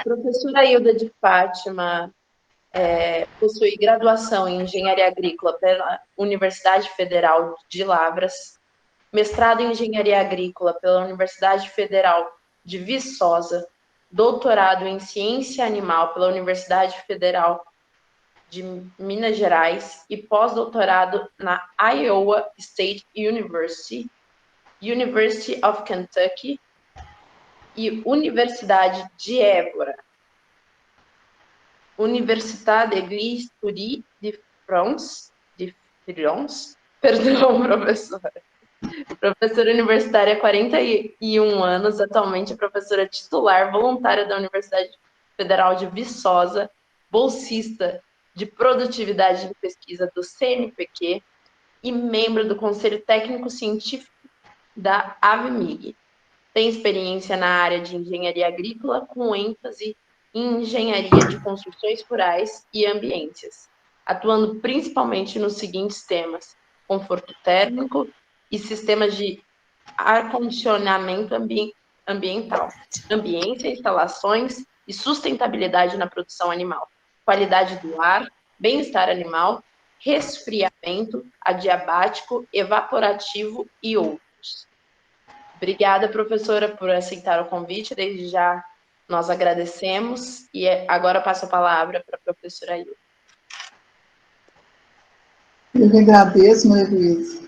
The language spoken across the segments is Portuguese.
professora Hilda de Fátima possui graduação em Engenharia Agrícola pela Universidade Federal de Lavras, mestrado em Engenharia Agrícola pela Universidade Federal de Viçosa, doutorado em Ciência Animal pela Universidade Federal de Minas Gerais e pós-doutorado na Iowa State University, University of Kentucky e Universidade de Évora. Université d'Église de France, perdão, professora. Professora universitária há 41 anos, atualmente é professora titular voluntária da Universidade Federal de Viçosa, bolsista de produtividade de pesquisa do CNPq e membro do Conselho Técnico Científico da AVMIG. Tem experiência na área de engenharia agrícola, com ênfase em engenharia de construções rurais e ambientes, atuando principalmente nos seguintes temas: conforto térmico e sistemas de ar-condicionamento ambiental, ambiência, instalações e sustentabilidade na produção animal, qualidade do ar, bem-estar animal, resfriamento, adiabático, evaporativo e outros. Obrigada, professora, por aceitar o convite. Desde já nós agradecemos e agora passo a palavra para a professora Hilda. Eu que agradeço, Maria Luísa.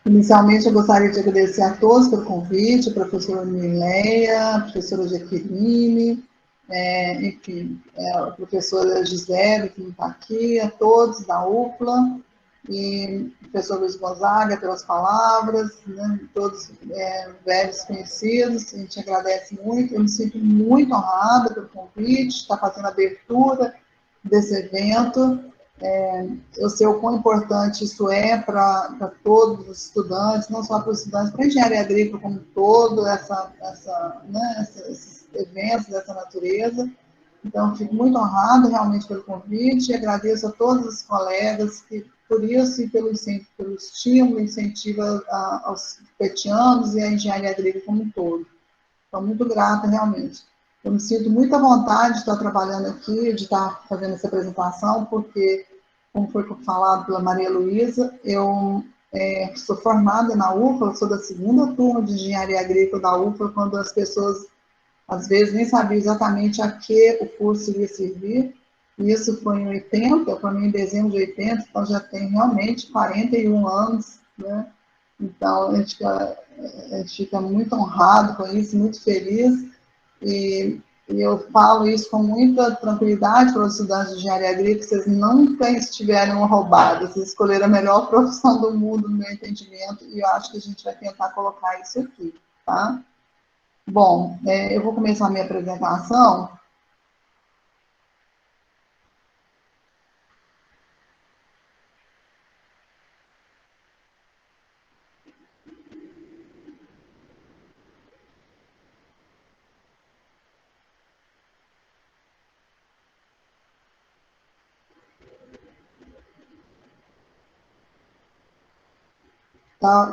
Inicialmente, eu gostaria de agradecer a todos pelo convite, a professora Mileia, a professora Jaqueline, enfim, a professora Gisele, que não está aqui, a todos da UFLA, e o professor Luiz Gonzaga pelas palavras, né, todos velhos conhecidos, a gente agradece muito, eu me sinto muito honrada pelo convite, estar fazendo a abertura desse evento. Eu sei o quão importante isso é para todos os estudantes, não só para os estudantes, para a engenharia agrícola como um todo, esses eventos dessa natureza. Então, fico muito honrado realmente pelo convite e agradeço a todos os colegas que, por isso e pelo estímulo e incentivo aos petianos e à engenharia agrícola como um todo. Estou muito grata, realmente. Eu me sinto muito à vontade de estar trabalhando aqui, de estar fazendo essa apresentação, porque, como foi falado pela Maria Luísa, eu sou formada na UFLA, sou da segunda turma de engenharia agrícola da UFLA, quando as pessoas, às vezes, nem sabiam exatamente a que o curso iria servir. E isso foi em 80, eu formei em dezembro de 80, então já tem realmente 41 anos, né? Então, a gente fica muito honrado com isso, muito feliz, e eu falo isso com muita tranquilidade para os estudantes de engenharia agrícola, vocês nunca estiveram roubados, vocês escolheram a melhor profissão do mundo, no meu entendimento, e eu acho que a gente vai tentar colocar isso aqui, tá? Bom, eu vou começar a minha apresentação.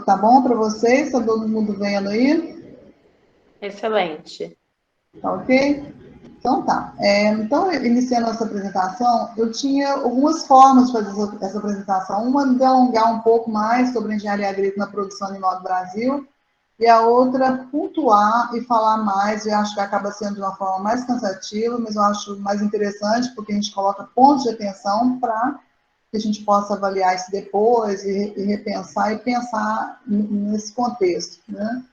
Tá bom para vocês? Está todo mundo vendo aí? Excelente. Tá ok? Então tá. Então, iniciando essa apresentação, eu tinha algumas formas de fazer essa apresentação. Uma de alongar um pouco mais sobre a engenharia agrícola na produção animal do Brasil, e a outra pontuar e falar mais, e acho que acaba sendo de uma forma mais cansativa, mas eu acho mais interessante, porque a gente coloca pontos de atenção para que a gente possa avaliar isso depois e repensar e pensar nesse contexto, né?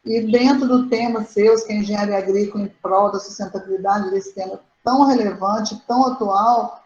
E dentro do tema seus, que é engenharia agrícola em prol da sustentabilidade, desse tema tão relevante, tão atual,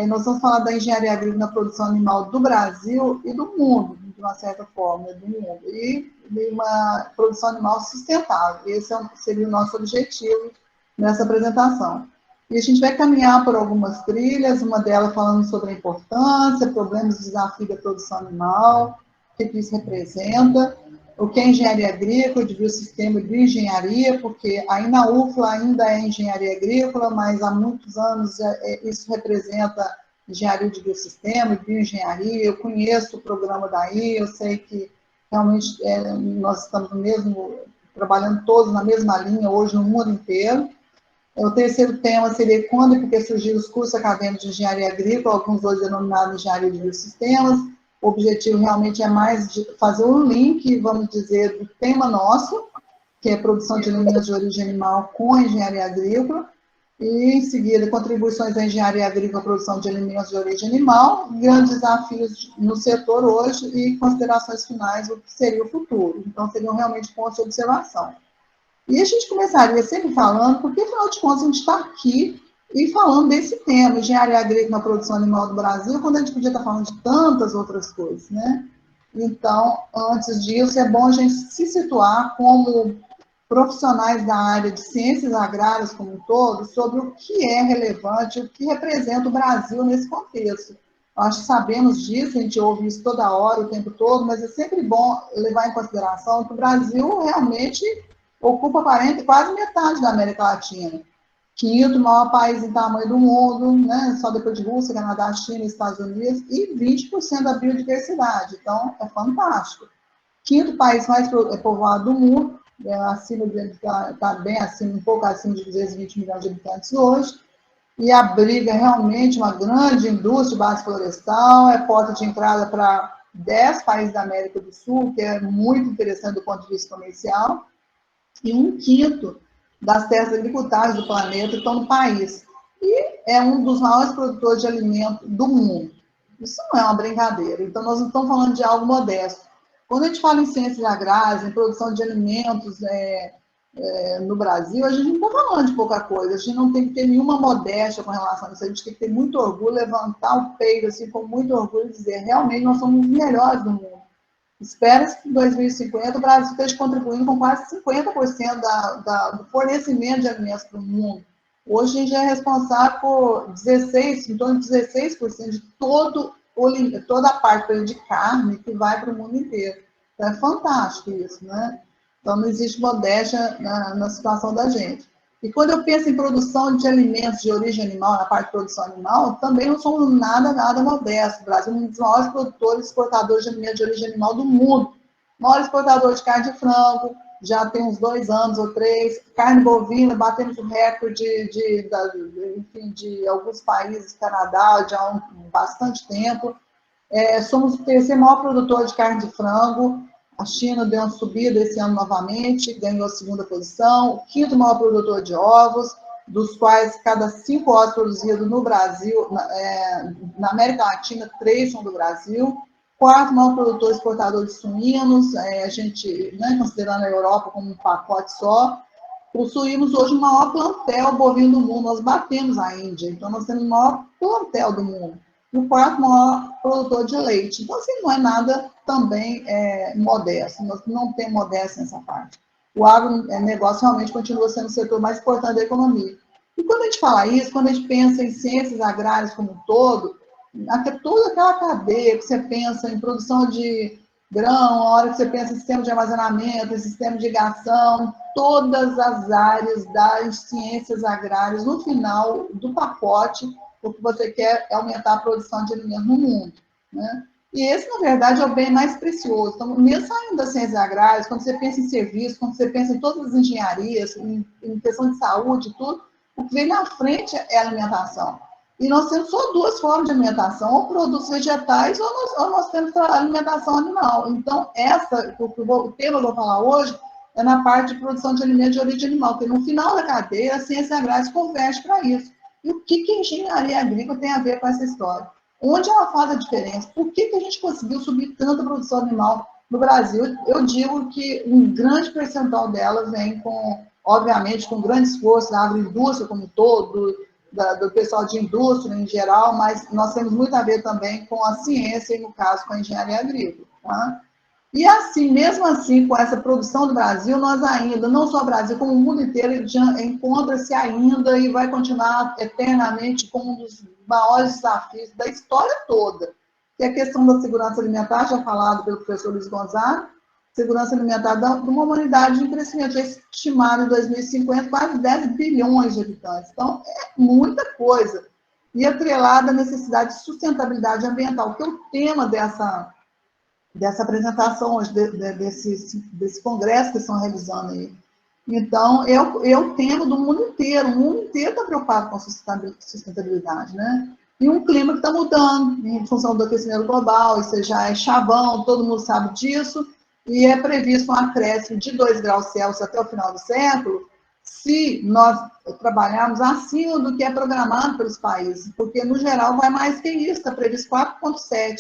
nós vamos falar da engenharia agrícola na produção animal do Brasil e do mundo, de uma certa forma, do mundo, e de uma produção animal sustentável. Esse seria o nosso objetivo nessa apresentação. E a gente vai caminhar por algumas trilhas, uma delas falando sobre a importância, problemas e desafios da produção animal, o que isso representa, o que é engenharia agrícola, de biosistema e bioengenharia, porque aí na UFLA ainda é engenharia agrícola, mas há muitos anos isso representa engenharia de biosistema e bioengenharia. Eu conheço o programa daí, eu sei que realmente nós estamos trabalhando todos na mesma linha hoje no mundo inteiro. O terceiro tema seria quando e por que surgiram os cursos acadêmicos de engenharia agrícola, alguns hoje denominados engenharia de biosistemas. O objetivo realmente é mais de fazer um link, vamos dizer, do tema nosso, que é produção de alimentos de origem animal com a engenharia agrícola, e, em seguida, contribuições da engenharia agrícola à produção de alimentos de origem animal, grandes desafios no setor hoje e considerações finais do que seria o futuro. Então, seriam realmente pontos de observação. E a gente começaria sempre falando, porque, afinal de contas, a gente está aqui e falando desse tema, engenharia agrícola na produção animal do Brasil, quando a gente podia estar falando de tantas outras coisas, né? Então, antes disso, é bom a gente se situar como profissionais da área de ciências agrárias como um todo, sobre o que é relevante, o que representa o Brasil nesse contexto. Nós sabemos disso, a gente ouve isso toda hora, o tempo todo, mas é sempre bom levar em consideração que o Brasil realmente ocupa quase metade da América Latina. Quinto maior país em tamanho do mundo, né? Só depois de Rússia, Canadá, China, Estados Unidos, e 20% da biodiversidade. Então, é fantástico. Quinto país mais povoado do mundo, está bem acima, um pouco acima de 220 milhões de habitantes hoje, e abriga realmente uma grande indústria de base florestal, é porta de entrada para 10 países da América do Sul, que é muito interessante do ponto de vista comercial, e um quinto das terras agricultáveis do planeta estão no país. E é um dos maiores produtores de alimento do mundo. Isso não é uma brincadeira. Então, nós não estamos falando de algo modesto. Quando a gente fala em ciências agrárias, em produção de alimentos no Brasil, a gente não está falando de pouca coisa. A gente não tem que ter nenhuma modéstia com relação a isso. A gente tem que ter muito orgulho, levantar o peito assim, com muito orgulho e dizer, realmente, nós somos os melhores do mundo. Espera-se que em 2050 o Brasil esteja contribuindo com quase 50% do fornecimento de alimentos para o mundo. Hoje a gente é responsável por 16%, em torno de 16% de toda a parte de carne que vai para o mundo inteiro. Então é fantástico isso, né? Então não existe modéstia na situação da gente. E quando eu penso em produção de alimentos de origem animal, na parte de produção animal, também não somos nada modestos. O Brasil é um dos maiores produtores e exportadores de alimentos de origem animal do mundo. Maior exportador de carne de frango, já tem uns 2 anos ou 3. Carne bovina, batemos o recorde de alguns países, Canadá, já há bastante tempo. Somos o terceiro maior produtor de carne de frango. A China deu uma subida esse ano novamente, ganhou a segunda posição. O quinto maior produtor de ovos, dos quais cada 5 ovos produzidos no Brasil, na América Latina, 3 são do Brasil. Quarto maior produtor exportador de suínos, a gente, né, considerando a Europa como um pacote só. Possuímos hoje o maior plantel bovino do mundo, nós batemos a Índia, então nós temos o maior plantel do mundo. E o quarto maior produtor de leite. Então, assim, não é nada também modesto, nós não temos modéstia nessa parte. O agronegócio realmente continua sendo o setor mais importante da economia. E quando a gente fala isso, quando a gente pensa em ciências agrárias como um todo, até toda aquela cadeia que você pensa em produção de grão, a hora que você pensa em sistema de armazenamento, em sistema de irrigação, todas as áreas das ciências agrárias, no final do pacote, o que você quer é aumentar a produção de alimentos no mundo, né? E esse, na verdade, é o bem mais precioso. Então, mesmo saindo das ciências agrárias, quando você pensa em serviço, quando você pensa em todas as engenharias, em questão de saúde, tudo, o que vem na frente é a alimentação. E nós temos só 2 formas de alimentação, ou produtos vegetais, ou nós temos a alimentação animal. Então, o tema que eu vou falar hoje é na parte de produção de alimentos de origem animal, porque no final da cadeia, a ciência agrária se converte para isso. E o que a engenharia agrícola tem a ver com essa história? Onde ela faz a diferença? Por que a gente conseguiu subir tanto a produção animal no Brasil? Eu digo que um grande percentual dela vem obviamente, com grande esforço da agroindústria como um todo, do pessoal de indústria em geral, mas nós temos muito a ver também com a ciência e, no caso, com a engenharia agrícola. Tá? E assim, mesmo assim, com essa produção do Brasil, nós ainda, não só o Brasil, como o mundo inteiro, encontra-se ainda e vai continuar eternamente com um dos maiores desafios da história toda, que é a questão da segurança alimentar, já falado pelo professor Luiz Gonzaga, segurança alimentar de uma humanidade em crescimento, estimado em 2050 quase 10 bilhões de habitantes. Então, é muita coisa. E atrelada à necessidade de sustentabilidade ambiental, que é o tema dessa apresentação hoje, desse congresso que estão realizando aí. Então, eu temo do mundo inteiro, o mundo inteiro está preocupado com a sustentabilidade, né? E um clima que está mudando em função do aquecimento global, isso já é chavão, todo mundo sabe disso, e é previsto um acréscimo de 2 graus Celsius até o final do século, se nós trabalharmos acima do que é programado pelos países, porque, no geral, vai mais que isso, está previsto 4,7.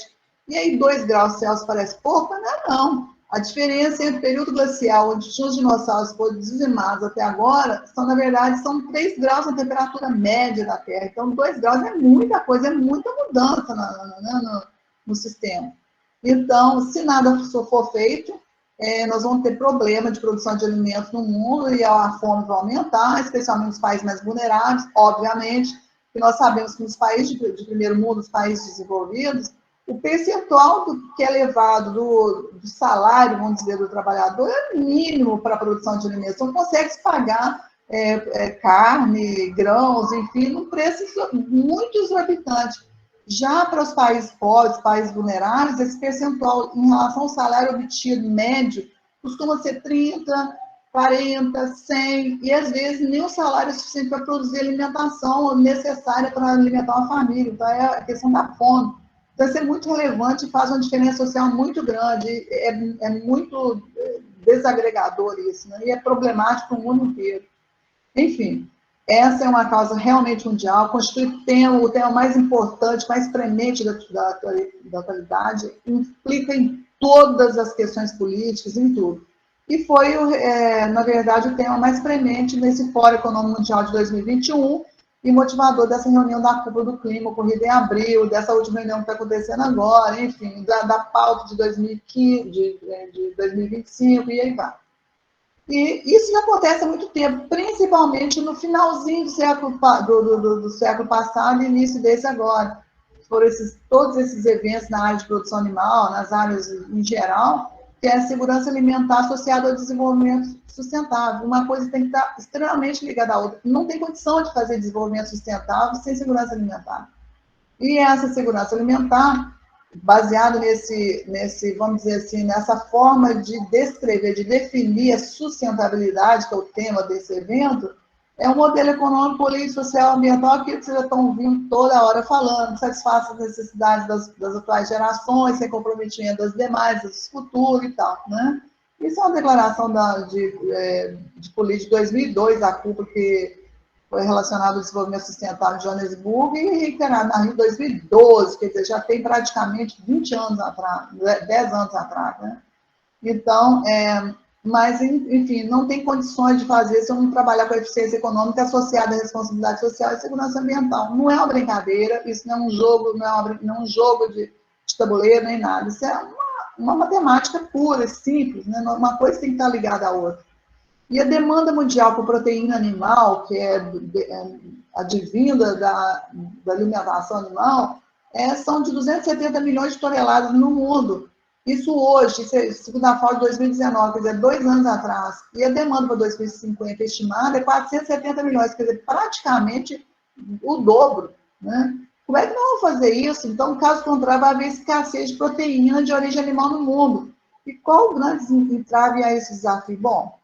E aí, 2 graus Celsius parece pouco, mas não é não. A diferença entre o período glacial, onde tinha os dinossauros foram dizimados até agora, na verdade, são 3 graus na temperatura média da Terra. Então, 2 graus é muita coisa, é muita mudança no sistema. Então, se nada for feito, nós vamos ter problema de produção de alimentos no mundo e a fome vai aumentar, especialmente nos países mais vulneráveis, obviamente, que nós sabemos que nos países de primeiro mundo, os países desenvolvidos, o percentual que é levado do salário, vamos dizer, do trabalhador é mínimo para a produção de alimentos. Não consegue se pagar carne, grãos, enfim, num preço muito exorbitante. Já para os países pobres, países vulneráveis, esse percentual em relação ao salário obtido médio costuma ser 30, 40, 100, e às vezes nem o salário é suficiente para produzir a alimentação necessária para alimentar uma família. Então, é a questão da fome. Então, isso é muito relevante e faz uma diferença social muito grande. É muito desagregador isso, né? E é problemático para o mundo inteiro. Enfim, essa é uma causa realmente mundial, constitui o tema mais importante, mais premente da atualidade, implica em todas as questões políticas, em tudo. E foi, na verdade, o tema mais premente nesse Fórum Econômico Mundial de 2021, e motivador dessa reunião da Cúpula do Clima, ocorrida em abril, dessa última reunião que está acontecendo agora, enfim, da pauta de 2015, de 2025, e aí vai. E isso já acontece há muito tempo, principalmente no finalzinho do século passado e início desse agora. Foram todos esses eventos na área de produção animal, nas áreas em geral, que é a segurança alimentar associada ao desenvolvimento sustentável. Uma coisa tem que estar extremamente ligada à outra. Não tem condição de fazer desenvolvimento sustentável sem segurança alimentar. E essa segurança alimentar, baseado vamos dizer assim, nessa forma de descrever, de definir a sustentabilidade, que é o tema desse evento, é um modelo econômico, político, social, ambiental, que vocês já estão ouvindo toda hora falando, satisfaz as necessidades das atuais gerações, sem comprometimento das demais, das futuras e tal, né? Isso é uma declaração de política de 2002, da Cúpula, que foi relacionado ao desenvolvimento sustentável de Joanesburgo e reiterado na Rio 2012, quer dizer, já tem praticamente 20 anos atrás, 10 anos atrás, né? Então, mas, enfim, não tem condições de fazer se eu não trabalhar com a eficiência econômica associada à responsabilidade social e segurança ambiental. Não é uma brincadeira, isso não é um jogo, não é um jogo de tabuleiro nem nada, isso é uma matemática pura, simples, né? Uma coisa tem que estar ligada à outra. E a demanda mundial por proteína animal, que é advinda da alimentação animal, são de 270 milhões de toneladas no mundo. Isso hoje, segundo a FAO de 2019, quer dizer, 2 anos atrás. E a demanda para 2050 estimada é 470 milhões, quer dizer, praticamente o dobro, né? Como é que nós vamos fazer isso? Então, caso contrário, vai haver escassez de proteína de origem animal no mundo. E qual o grande entrave a esse desafio? Bom,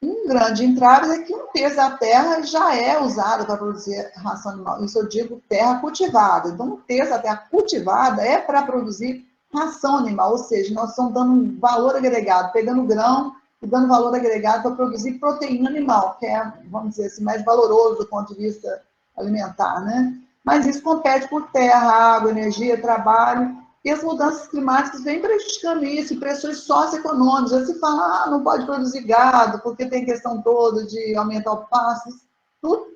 um grande entrave é que 1/3 da terra já é usada para produzir ração animal. Isso eu digo terra cultivada. Então, 1/3 da terra cultivada é para produzir ração animal, ou seja, nós estamos dando um valor agregado, pegando grão e dando valor agregado para produzir proteína animal, que é, vamos dizer assim, mais valoroso do ponto de vista alimentar, né? Mas isso compete por terra, água, energia, trabalho, e as mudanças climáticas vêm prejudicando isso, pressões socioeconômicas. Já se fala, não pode produzir gado, porque tem questão toda de aumentar o pasto. Tudo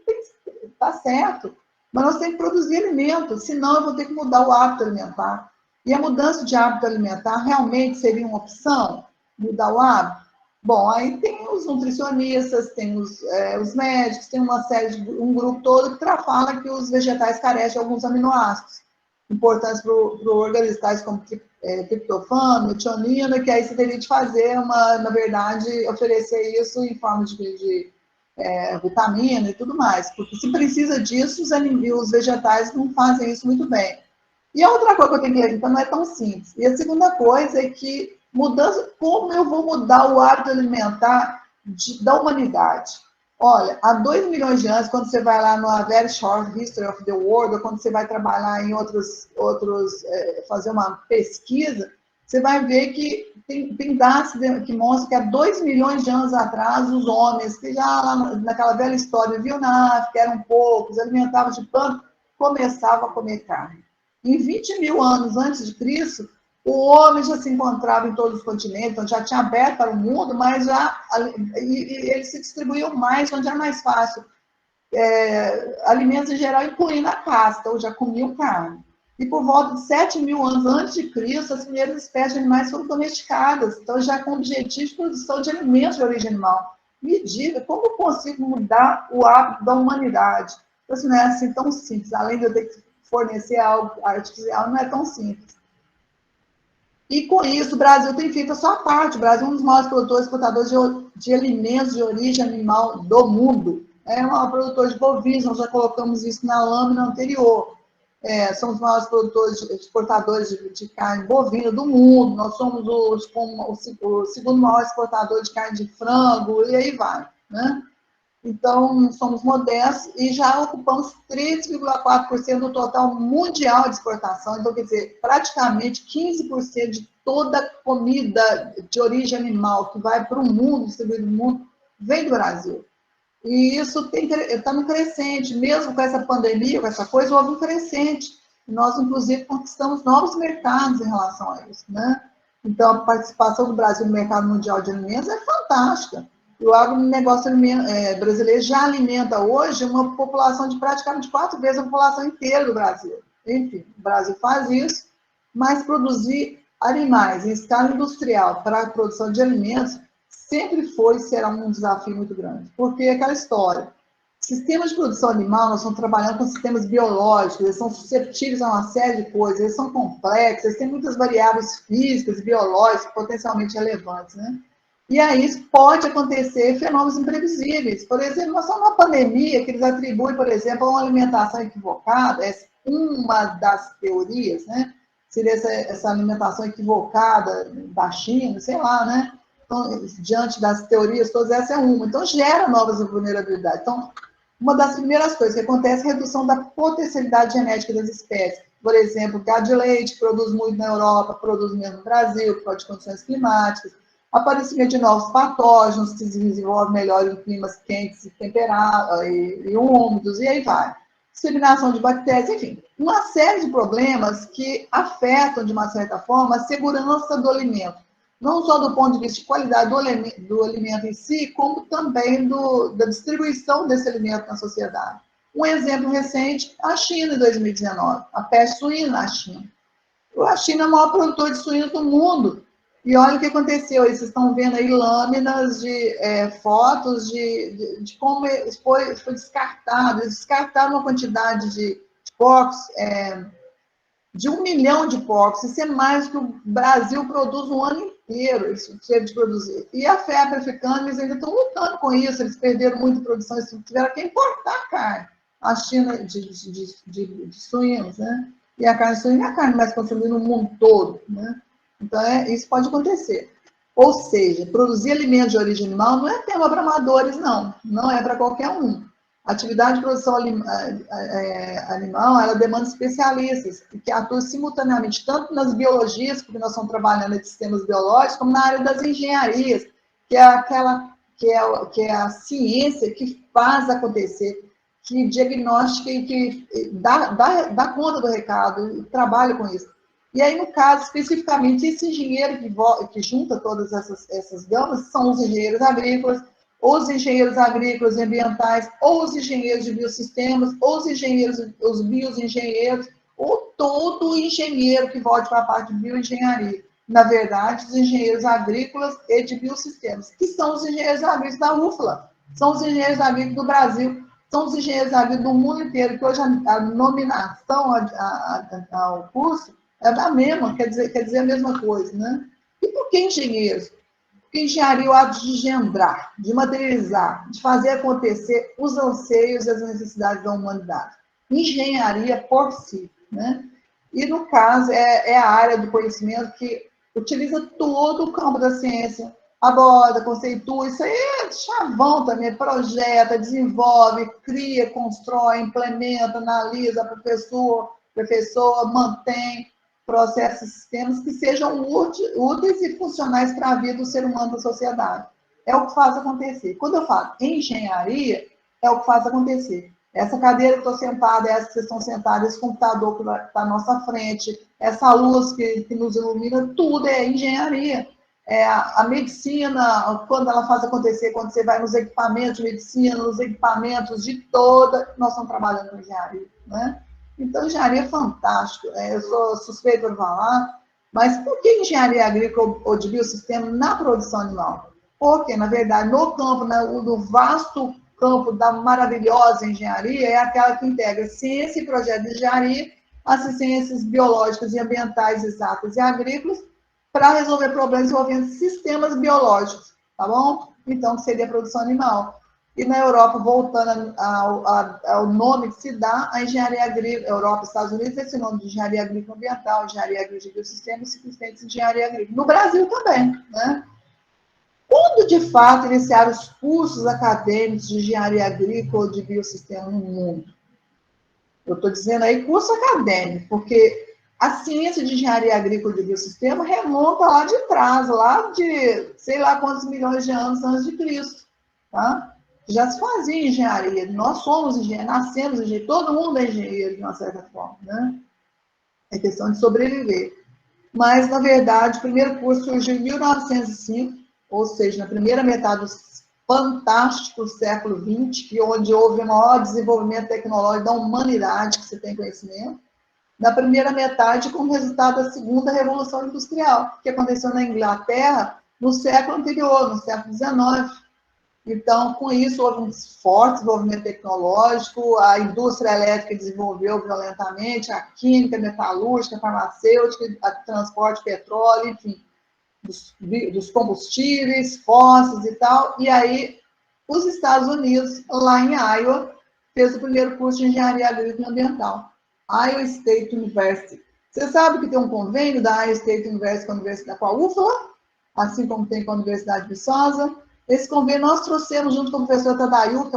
está certo, mas nós temos que produzir alimento, senão eu vou ter que mudar o hábito alimentar. E a mudança de hábito alimentar realmente seria uma opção? Mudar o hábito? Bom, aí tem os nutricionistas, tem os médicos, tem um grupo todo que fala que os vegetais carecem de alguns aminoácidos importantes para o organismo, tais como triptofano, metionina, que aí você teria de fazer na verdade, oferecer isso em forma de vitamina e tudo mais, porque se precisa disso, os vegetais não fazem isso muito bem. E a outra coisa que eu tenho que levantar não é tão simples. E a segunda coisa é que como eu vou mudar o hábito alimentar da humanidade. Olha, há 2 milhões de anos, quando você vai lá no A Very Short History of the World, ou quando você vai trabalhar em fazer uma pesquisa, você vai ver que tem dados que mostram que há 2 milhões de anos atrás, os homens, que já lá naquela velha história, viviam na África, eram poucos, alimentavam de pano, começavam a comer carne. Em 20 mil anos antes de Cristo, o homem já se encontrava em todos os continentes, então já tinha aberto para o mundo, mas ele se distribuiu mais, onde era mais fácil. Alimentos em geral, incluindo a caça, então já comiam carne. E por volta de 7 mil anos antes de Cristo, as primeiras espécies de animais foram domesticadas, então já com objetivo de produção de alimentos de origem animal. Me diga, como eu consigo mudar o hábito da humanidade? Então, assim, não é assim tão simples, além de eu ter que fornecer algo artificial, não é tão simples. E com isso, o Brasil tem feito a sua parte. O Brasil é um dos maiores produtores e exportadores de alimentos de origem animal do mundo. É um produtor de bovinos, nós já colocamos isso na lâmina anterior. Somos os maiores produtores, exportadores de carne bovina do mundo. Nós somos o segundo maior exportador de carne de frango, e aí vai, né? Então, somos modestos e já ocupamos 3,4% do total mundial de exportação. Então, quer dizer, praticamente 15% de toda comida de origem animal que vai para o mundo, distribuído no mundo, vem do Brasil. E isso está no crescente, mesmo com essa pandemia, com essa coisa, houve um crescente. Nós, inclusive, conquistamos novos mercados em relação a isso, né? Então, a participação do Brasil no mercado mundial de alimentos é fantástica. O agronegócio brasileiro já alimenta hoje uma população de praticamente 4 vezes a população inteira do Brasil. Enfim, o Brasil faz isso, mas produzir animais em escala industrial para a produção de alimentos sempre foi e será um desafio muito grande. Porque é aquela história. Sistemas de produção animal, nós estamos trabalhando com sistemas biológicos, eles são suscetíveis a uma série de coisas, eles são complexos, eles têm muitas variáveis físicas e biológicas potencialmente relevantes, né? E aí pode acontecer fenômenos imprevisíveis. Por exemplo, nós estamos numa pandemia que eles atribuem, por exemplo, a uma alimentação equivocada, essa é uma das teorias, né? Seria essa alimentação equivocada da China, sei lá, né? Então, diante das teorias todas, essa é uma. Então, gera novas vulnerabilidades. Então, uma das primeiras coisas que acontece é a redução da potencialidade genética das espécies. Por exemplo, gado de leite produz muito na Europa, produz mesmo no Brasil, por causa de condições climáticas. Aparecimento de novos patógenos que se desenvolvem melhor em climas quentes e temperados e úmidos, e aí vai. Disseminação de bactérias, enfim, uma série de problemas que afetam, de uma certa forma, a segurança do alimento. Não só do ponto de vista de qualidade do alimento em si, como também da distribuição desse alimento na sociedade. Um exemplo recente, a China, em 2019, a peste suína na China. A China é o maior produtor de suínos do mundo. E olha o que aconteceu aí, vocês estão vendo aí lâminas fotos de como foi descartado. Eles descartaram uma quantidade de porcos, de 1 milhão de porcos. Isso é mais do que o Brasil produz um ano inteiro, isso teve de produzir. E a febre africana, eles ainda estão lutando com isso, eles perderam muita produção, eles tiveram que importar carne. A China de suínos, né? E a carne suína é a carne mais consumida no mundo todo, né? Então, isso pode acontecer. Ou seja, produzir alimentos de origem animal não é tema para amadores, não. Não é para qualquer um. A atividade de produção animal, ela demanda especialistas, que atuam simultaneamente, tanto nas biologias, porque nós estamos trabalhando em sistemas biológicos, como na área das engenharias, que é a ciência que faz acontecer, que diagnostica e que dá conta do recado, e trabalha com isso. E aí, no caso, especificamente, esse engenheiro que junta todas essas gamas são os engenheiros agrícolas, ou os engenheiros agrícolas e ambientais, ou os engenheiros de biosistemas, ou os bioengenheiros, ou todo engenheiro que volte para a parte de bioengenharia. Na verdade, os engenheiros agrícolas e de biosistemas, que são os engenheiros agrícolas da UFLA, são os engenheiros agrícolas do Brasil, são os engenheiros agrícolas do mundo inteiro, que hoje a nominação ao curso é a mesma, quer dizer a mesma coisa, né? E por que engenheiros? Porque engenharia é o ato de engendrar, de materializar, de fazer acontecer os anseios e as necessidades da humanidade. Engenharia por si, né? E, no caso, é a área do conhecimento que utiliza todo o campo da ciência, aborda, conceitua, isso aí é chavão também, projeta, desenvolve, cria, constrói, implementa, analisa, professor mantém processos, sistemas que sejam úteis e funcionais para a vida do ser humano da sociedade. É o que faz acontecer. Quando eu falo engenharia, é o que faz acontecer. Essa cadeira que estou sentada, essa que vocês estão sentados, esse computador que está à nossa frente, essa luz que nos ilumina, tudo é engenharia. A medicina, quando ela faz acontecer, quando você vai nos equipamentos de medicina, nos equipamentos de toda, nós estamos trabalhando com engenharia, né? Então, engenharia é fantástico. Eu sou suspeita para falar, mas por que engenharia agrícola ou de biossistema na produção animal? Porque, na verdade, no campo, no vasto campo da maravilhosa engenharia, é aquela que integra ciência e projeto de engenharia, assistências biológicas e ambientais exatas e agrícolas, para resolver problemas envolvendo sistemas biológicos, tá bom? Então, seria a produção animal. E na Europa, voltando ao nome que se dá, a engenharia agrícola, Europa e Estados Unidos, esse nome de engenharia agrícola ambiental, engenharia agrícola de biossistema e simplesmente engenharia agrícola. No Brasil também, né? Quando, de fato, iniciaram os cursos acadêmicos de engenharia agrícola ou de biossistema no mundo? Eu estou dizendo aí curso acadêmico, porque a ciência de engenharia agrícola de biossistema remonta lá de trás, lá de sei lá quantos milhões de anos antes de Cristo, tá? Já se fazia engenharia, nós somos engenheiros, nascemos engenheiros, todo mundo é engenheiro de uma certa forma, né? É questão de sobreviver. Mas, na verdade, o primeiro curso surgiu em 1905, ou seja, na primeira metade do fantástico século XX, que onde houve o maior desenvolvimento tecnológico da humanidade, que você tem conhecimento, na primeira metade como resultado da segunda revolução industrial, que aconteceu na Inglaterra no século anterior, no século XIX. Então, com isso, houve um forte desenvolvimento tecnológico, a indústria elétrica desenvolveu violentamente, a química, a metalúrgica, a farmacêutica, a transporte de petróleo, enfim, dos combustíveis fósseis e tal. E aí, os Estados Unidos, lá em Iowa, fez o primeiro curso de engenharia agrícola e ambiental. Iowa State University. Você sabe que tem um convênio da Iowa State University com a UFLA, assim como tem com a Universidade de Viçosa. Esse convênio nós trouxemos junto com o professor Tadayuki,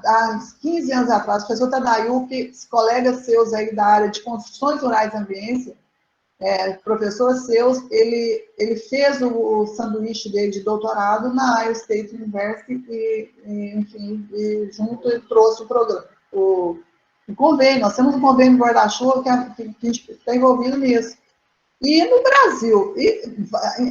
há 15 anos atrás. O professor Tadayuki, colegas seus aí da área de construções rurais e ambiência, professor seus, ele fez o sanduíche dele de doutorado na Iowa State University enfim, junto ele trouxe o programa, o convênio. Nós temos um convênio guarda-chuva que a gente está envolvido nisso. E no Brasil,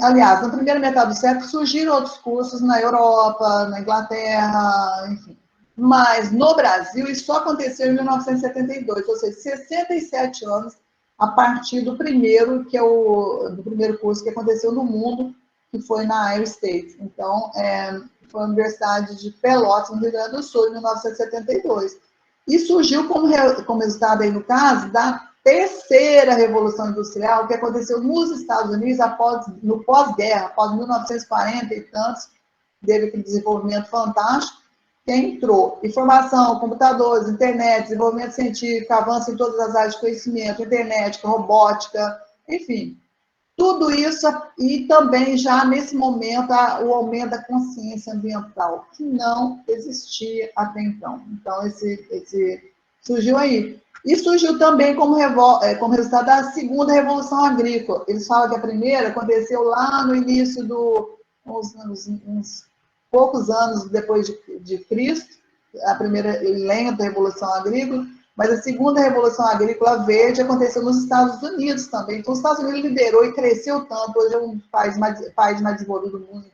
aliás, na primeira metade do século, surgiram outros cursos na Europa, na Inglaterra, enfim. Mas no Brasil, isso só aconteceu em 1972, ou seja, 67 anos a partir do primeiro, do primeiro curso que aconteceu no mundo, que foi na Iowa State. Então, foi a Universidade de Pelotas, no Rio Grande do Sul, em 1972. E surgiu como resultado, aí, no caso, da terceira Revolução Industrial, que aconteceu nos Estados Unidos no pós-guerra, após 1940 e tantos, teve aquele desenvolvimento fantástico, que entrou informação, computadores, internet, desenvolvimento científico, avanço em todas as áreas de conhecimento, internet, robótica, enfim, tudo isso, e também já nesse momento o aumento da consciência ambiental, que não existia até então. Então, esse surgiu aí. E surgiu também como resultado da segunda Revolução Agrícola. Eles falam que a primeira aconteceu lá no início uns poucos anos depois de Cristo, a primeira lenta Revolução Agrícola, mas a segunda Revolução Agrícola Verde aconteceu nos Estados Unidos também. Então, os Estados Unidos liderou e cresceu tanto, hoje é um país mais desenvolvido do mundo.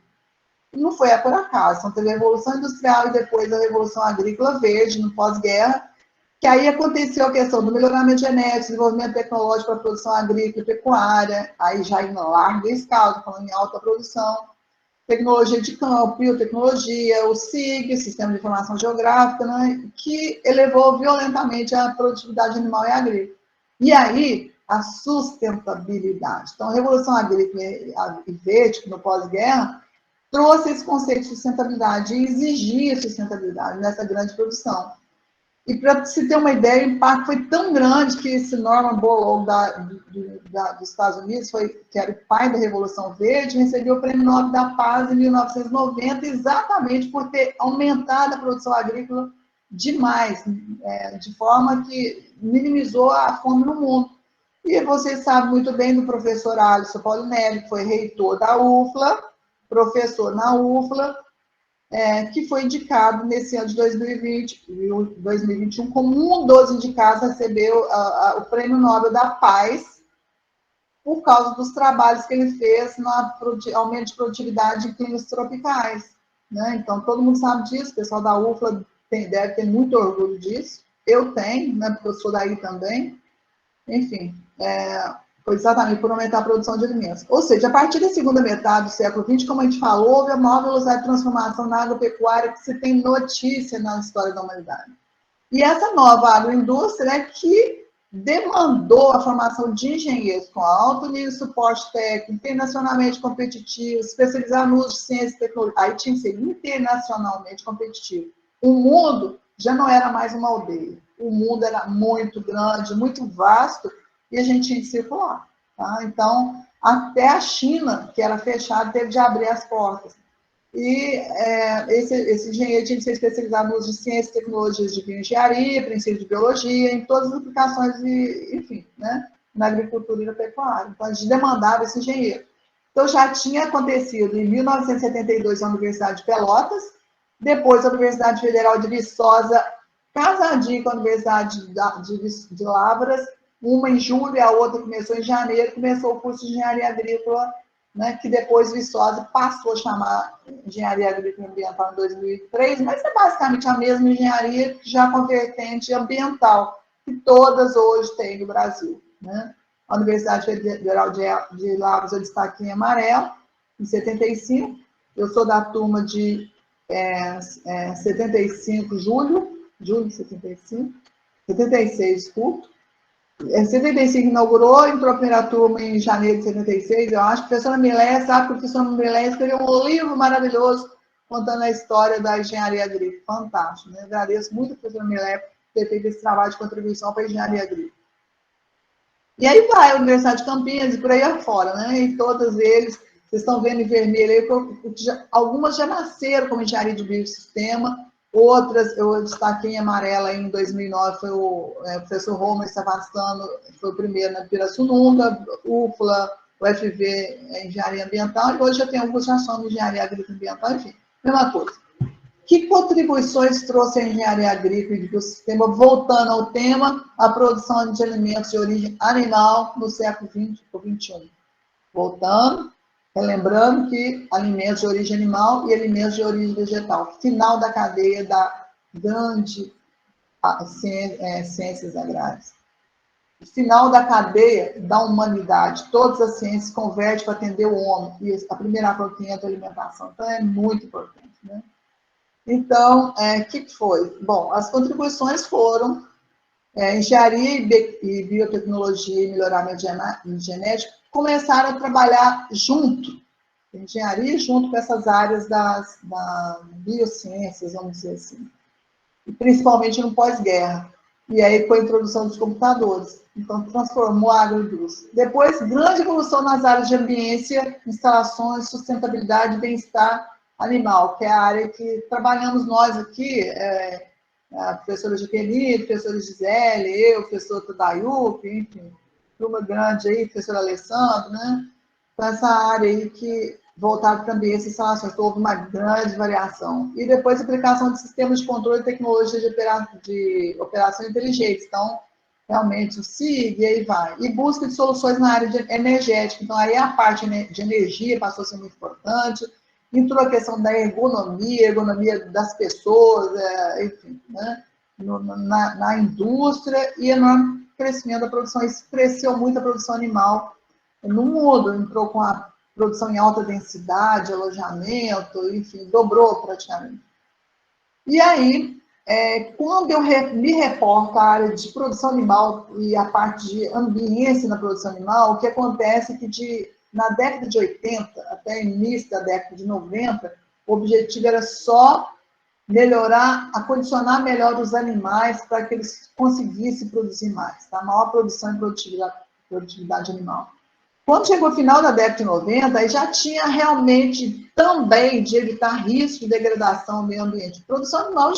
E não foi por acaso. Então, teve a Revolução Industrial e depois a Revolução Agrícola Verde, no pós-guerra, que aí aconteceu a questão do melhoramento genético, desenvolvimento tecnológico para a produção agrícola e pecuária, aí já em larga escala, estou falando em alta produção, tecnologia de campo, biotecnologia, o SIG, Sistema de Informação Geográfica, né, que elevou violentamente a produtividade animal e agrícola. E aí, a sustentabilidade. Então, a Revolução Agrícola e Verde, no pós-guerra, trouxe esse conceito de sustentabilidade e exigia sustentabilidade nessa grande produção. E para se ter uma ideia, o impacto foi tão grande que esse Norman Borlaug dos Estados Unidos, que era o pai da Revolução Verde, recebeu o Prêmio Nobel da Paz em 1990, exatamente por ter aumentado a produção agrícola demais, de forma que minimizou a fome no mundo. E vocês sabem muito bem do professor Alisson Paulinelli, que foi reitor da UFLA, professor na UFLA, que foi indicado nesse ano de 2021 como um dos indicados a receber o Prêmio Nobel da Paz por causa dos trabalhos que ele fez no aumento de produtividade em climas tropicais. Né? Então, todo mundo sabe disso, o pessoal da UFLA deve ter muito orgulho disso. Eu tenho, né, porque eu sou daí também. Enfim, foi exatamente por aumentar a produção de alimentos. Ou seja, a partir da segunda metade do século XX, como a gente falou, houve a maior velocidade de transformação na agropecuária que se tem notícia na história da humanidade. E essa nova agroindústria é que demandou a formação de engenheiros com alto nível de suporte técnico, internacionalmente competitivos, especializar no uso de ciência e tecnologia. Aí tinha que ser internacionalmente competitivo. O mundo já não era mais uma aldeia. O mundo era muito grande, muito vasto, e a gente tinha que circular. Tá? Então, até a China, que era fechada, teve de abrir as portas. E esse engenheiro tinha que ser especializado no uso de ciências e tecnologias de bioengenharia, princípios de biologia, em todas as aplicações, enfim, né, na agricultura e na pecuária. Então, a gente demandava esse engenheiro. Então, já tinha acontecido em 1972 na Universidade de Pelotas, depois a Universidade Federal de Viçosa, casadinha com a Universidade de Lavras, uma em julho e a outra começou em janeiro, começou o curso de Engenharia Agrícola, né, que depois Viçosa passou a chamar Engenharia Agrícola e Ambiental em 2003, mas é basicamente a mesma engenharia, já com vertente ambiental, que todas hoje têm no Brasil. Né? A Universidade Federal de Lavras eu destaquei em amarelo, em 75, eu sou da turma de 75, julho de 75, 76, desculpa. Em 75 inaugurou, entrou a primeira turma em janeiro de 76, eu acho. A professora Milé, sabe que a professora Milé escreveu um livro maravilhoso contando a história da engenharia agrícola. Fantástico, né? Agradeço muito a professora Milé por ter feito esse trabalho de contribuição para a engenharia agrícola. E aí vai a Universidade de Campinas e por aí afora, né? E todos eles, vocês estão vendo em vermelho aí, algumas já nasceram como engenharia de biossistema, outras, eu destaquei em amarela em 2009, foi o professor Romer Savastano, foi o primeiro na Pirassununga, UFLA, UFV, Engenharia Ambiental, e hoje já tem alguns já são de Engenharia Agrícola e Ambiental, enfim, mesma coisa. Que contribuições trouxe a engenharia agrícola e biossistema, voltando ao tema, a produção de alimentos de origem animal no século XX ou XXI? Voltando, relembrando que alimentos de origem animal e alimentos de origem vegetal, final da cadeia da grande ciências agrárias. Final da cadeia da humanidade, todas as ciências convergem para atender o homem, e a primeira proteína da alimentação, então é muito importante, né? Então, o que foi? Bom, as contribuições foram engenharia e biotecnologia e melhoramento genético começaram a trabalhar junto, engenharia junto com essas áreas das biociências, vamos dizer assim, e principalmente no pós-guerra. E aí com a introdução dos computadores. Então, transformou a agroindústria. Depois, grande evolução nas áreas de ambiência, instalações, sustentabilidade e bem-estar animal, que é a área que trabalhamos nós aqui, a professora Jaqueline, a professora Gisele, eu, o professor Tadayup, enfim, turma grande aí, professor Alessandro, né? Então, essa área aí que voltada para ambiência e instalações, houve uma grande variação. E depois, a aplicação de sistemas de controle e tecnologia de operação inteligente. Então, realmente, o SIG, e aí vai. E busca de soluções na área energética. Então, aí a parte de energia passou a ser muito importante. Entrou a questão da ergonomia das pessoas, enfim, né? Na indústria e enorme crescimento da produção. Isso cresceu muito a produção animal no mundo. Entrou com a produção em alta densidade, alojamento, enfim, dobrou praticamente. E aí, quando eu me reporto à área de produção animal e a parte de ambiência na produção animal, o que acontece é que na década de 80 até início da década de 90, o objetivo era só melhorar, acondicionar melhor os animais para que eles conseguissem produzir mais, tá? Maior produção e produtividade animal. Quando chegou o final da década de 90, aí já tinha realmente também de evitar risco de degradação ao meio ambiente. Produção animal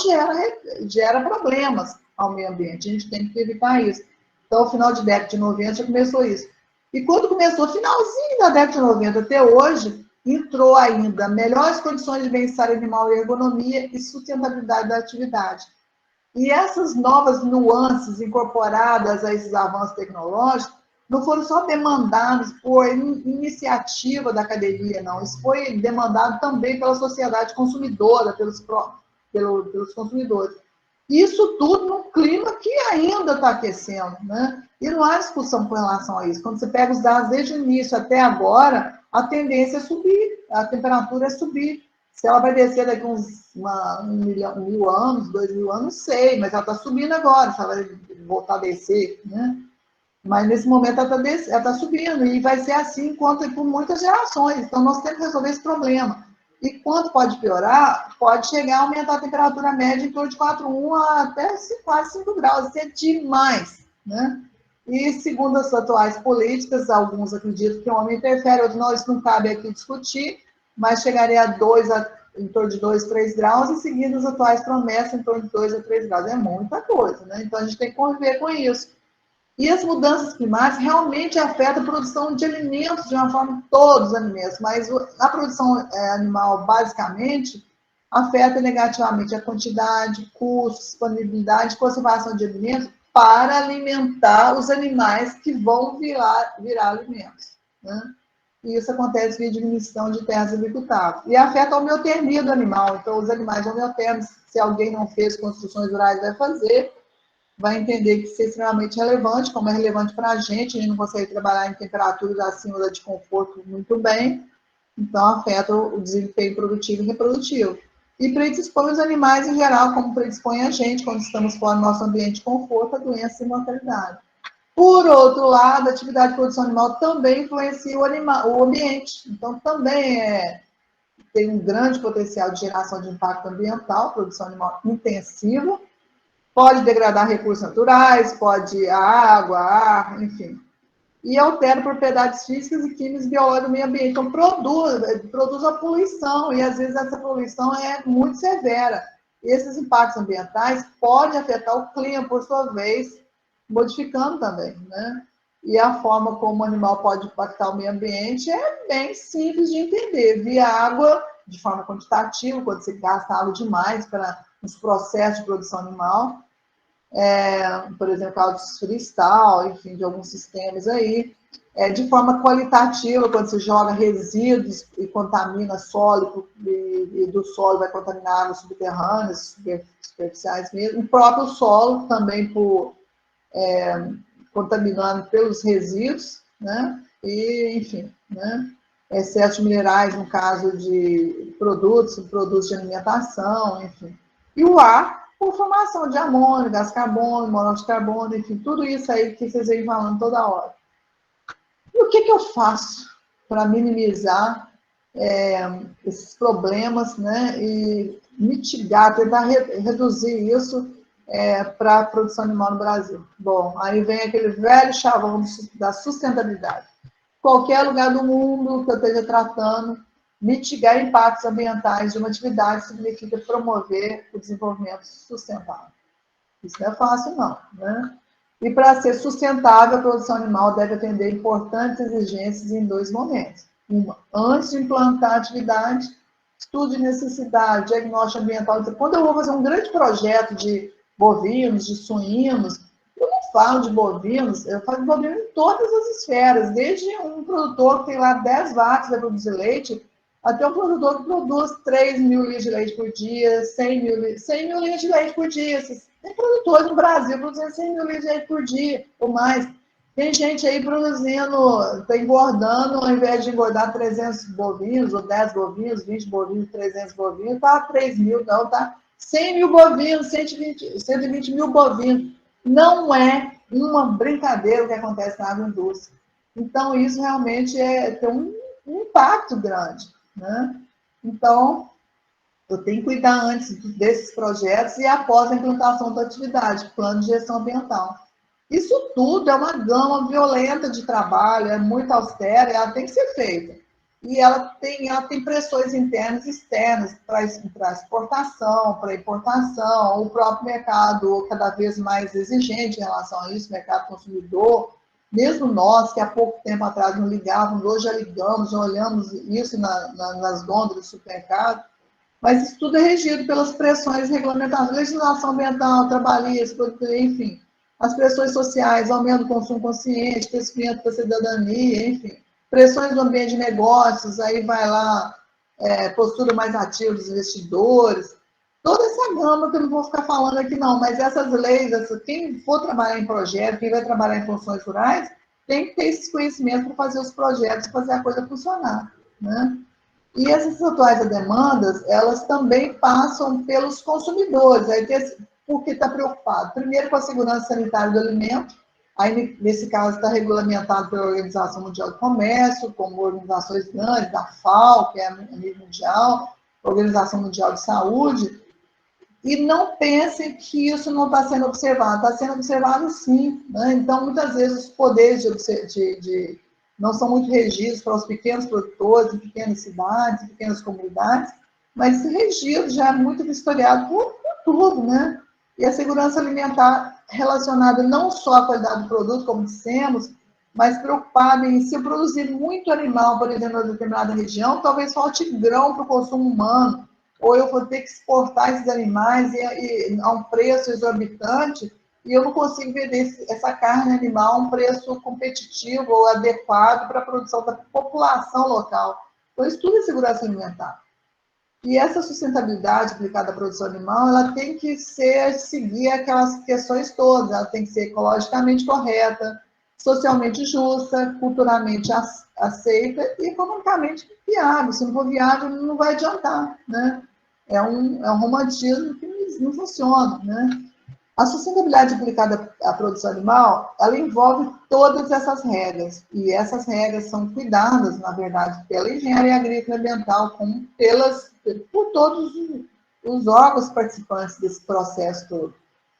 gera problemas ao meio ambiente, a gente tem que evitar isso. Então, no final de década de 90 já começou isso. E quando começou, finalzinho da década de 90 até hoje, entrou ainda melhores condições de bem-estar animal e ergonomia e sustentabilidade da atividade. E essas novas nuances incorporadas a esses avanços tecnológicos não foram só demandados por iniciativa da academia, não. Isso foi demandado também pela sociedade consumidora, pelos consumidores. Isso tudo num clima que ainda está aquecendo, né? E não há discussão com relação a isso. Quando você pega os dados desde o início até agora, a tendência é subir, a temperatura é subir. Se ela vai descer daqui uns 1.000 anos, 2.000 anos, não sei, mas ela está subindo agora, se ela vai voltar a descer, né? Mas nesse momento ela está subindo, e vai ser assim por muitas gerações. Então nós temos que resolver esse problema. E quanto pode piorar, pode chegar a aumentar a temperatura média em torno de 4,1 até quase 5 graus, isso é demais, né? E segundo as atuais políticas, alguns acreditam que o homem interfere, outros não, isso não cabe aqui discutir, mas chegaria em torno de 2, 3 graus, e seguindo as atuais promessas, em torno de 2 a 3 graus. É muita coisa, né? Então a gente tem que conviver com isso. E as mudanças climáticas realmente afetam a produção de alimentos de uma forma, todos os alimentos, mas a produção animal, basicamente, afeta negativamente a quantidade, custo, disponibilidade e conservação de alimentos para alimentar os animais que vão virar alimentos, né? E isso acontece via diminuição de terras agricultáveis. E afeta a homeotermia do animal. Então, os animais homeotérmicos, se alguém não fez construções rurais, vai fazer, vai entender que isso é extremamente relevante, como é relevante para a gente não consegue trabalhar em temperaturas acima da de conforto muito bem, então afeta o desempenho produtivo e reprodutivo. E predispõe os animais em geral, como predispõe a gente, quando estamos fora do nosso ambiente de conforto, a doença e mortalidade. Por outro lado, a atividade de produção animal também influencia o ambiente, então também tem um grande potencial de geração de impacto ambiental, produção animal intensiva, pode degradar recursos naturais, pode a água, ar, enfim. E altera propriedades físicas e químicas biológicas do meio ambiente. Então, produz a poluição, e às vezes essa poluição é muito severa. E esses impactos ambientais podem afetar o clima, por sua vez, modificando também, né? E a forma como o animal pode impactar o meio ambiente é bem simples de entender. Via água, de forma quantitativa, quando você gasta água demais para os processos de produção animal, por exemplo, água florestal, enfim, de alguns sistemas aí, de forma qualitativa, quando você joga resíduos e contamina solo, e do solo vai contaminar águas subterrâneas, superficiais mesmo, o próprio solo também contaminando pelos resíduos, né? E, enfim, né? Excesso de minerais, no caso de produtos de alimentação, enfim. E o ar, por formação de amônio, gás carbônico, monóxido de carbono, enfim, tudo isso aí que vocês vêm falando toda hora. E o que eu faço para minimizar esses problemas, né? E mitigar, tentar reduzir isso para a produção animal no Brasil? Bom, aí vem aquele velho chavão da sustentabilidade. Qualquer lugar do mundo que eu esteja tratando, mitigar impactos ambientais de uma atividade significa promover o desenvolvimento sustentável. Isso não é fácil, não, né? E para ser sustentável, a produção animal deve atender importantes exigências em 2 momentos. Uma, antes de implantar a atividade, estudo de necessidade, diagnóstico ambiental. Então, quando eu vou fazer um grande projeto de bovinos, de suínos, eu não falo de bovinos, eu falo de bovinos em todas as esferas, desde um produtor que tem lá 10 vacas para produzir leite, até um produtor que produz 3.000 litros de leite por dia, 100 mil litros de leite por dia. Tem produtores no Brasil produzindo 100 mil litros de leite por dia, ou mais. Tem gente aí produzindo, está engordando, ao invés de engordar 300 bovinos, ou 10 bovinos, 20 bovinos, 300 bovinos, está 3 mil, não, está 100 mil bovinos, 120 mil bovinos. Não é uma brincadeira o que acontece na agroindústria. Então, isso realmente tem um impacto grande, né? Então, Eu tenho que cuidar antes desses projetos e após a implantação da atividade, plano de gestão ambiental. Isso tudo é uma gama violenta de trabalho, é muito austera, e ela tem que ser feita. E ela tem pressões internas e externas para exportação, para importação, o próprio mercado cada vez mais exigente em relação a isso, mercado consumidor. Mesmo nós, que há pouco tempo atrás não ligávamos, hoje já ligamos, já olhamos isso nas gôndolas do supermercado. Mas isso tudo é regido pelas pressões regulamentares, legislação ambiental, trabalhista, enfim. As pressões sociais, aumento do consumo consciente, crescimento da cidadania, enfim. Pressões do ambiente de negócios, aí vai lá, postura mais ativa dos investidores. Toda essa gama que eu não vou ficar falando aqui não, mas essas leis, quem for trabalhar em projeto, quem vai trabalhar em funções rurais, tem que ter esses conhecimentos para fazer os projetos, fazer a coisa funcionar, né? E essas atuais demandas, elas também passam pelos consumidores, aí porque está preocupado. Primeiro, com a segurança sanitária do alimento, aí, nesse caso, está regulamentado pela Organização Mundial do Comércio, como organizações grandes, a FAO, que é a nível mundial, a Organização Mundial de Saúde, e não pensem que isso não está sendo observado. Está sendo observado, sim, né? Então, muitas vezes, os poderes não são muito regidos para os pequenos produtores, em pequenas cidades, em pequenas comunidades, mas esse registro já é muito vistoriado por tudo, né? E a segurança alimentar relacionada não só à qualidade do produto, como dissemos, mas preocupada em se produzir muito animal, por exemplo, em determinada região, talvez falte grão para o consumo humano, ou eu vou ter que exportar esses animais a um preço exorbitante, e eu não consigo vender essa carne animal a um preço competitivo ou adequado para a produção da população local. Então, isso tudo é segurança alimentar. E essa sustentabilidade aplicada à produção animal, ela tem que seguir aquelas questões todas, ela tem que ser ecologicamente correta, socialmente justa, culturalmente aceita e economicamente viável. Se não for viável, não vai adiantar, né? É um romantismo que não funciona, né? A sustentabilidade aplicada à produção animal, ela envolve todas essas regras, e essas regras são cuidadas, na verdade, pela engenharia agrícola e ambiental, como por todos os órgãos participantes desse processo todo.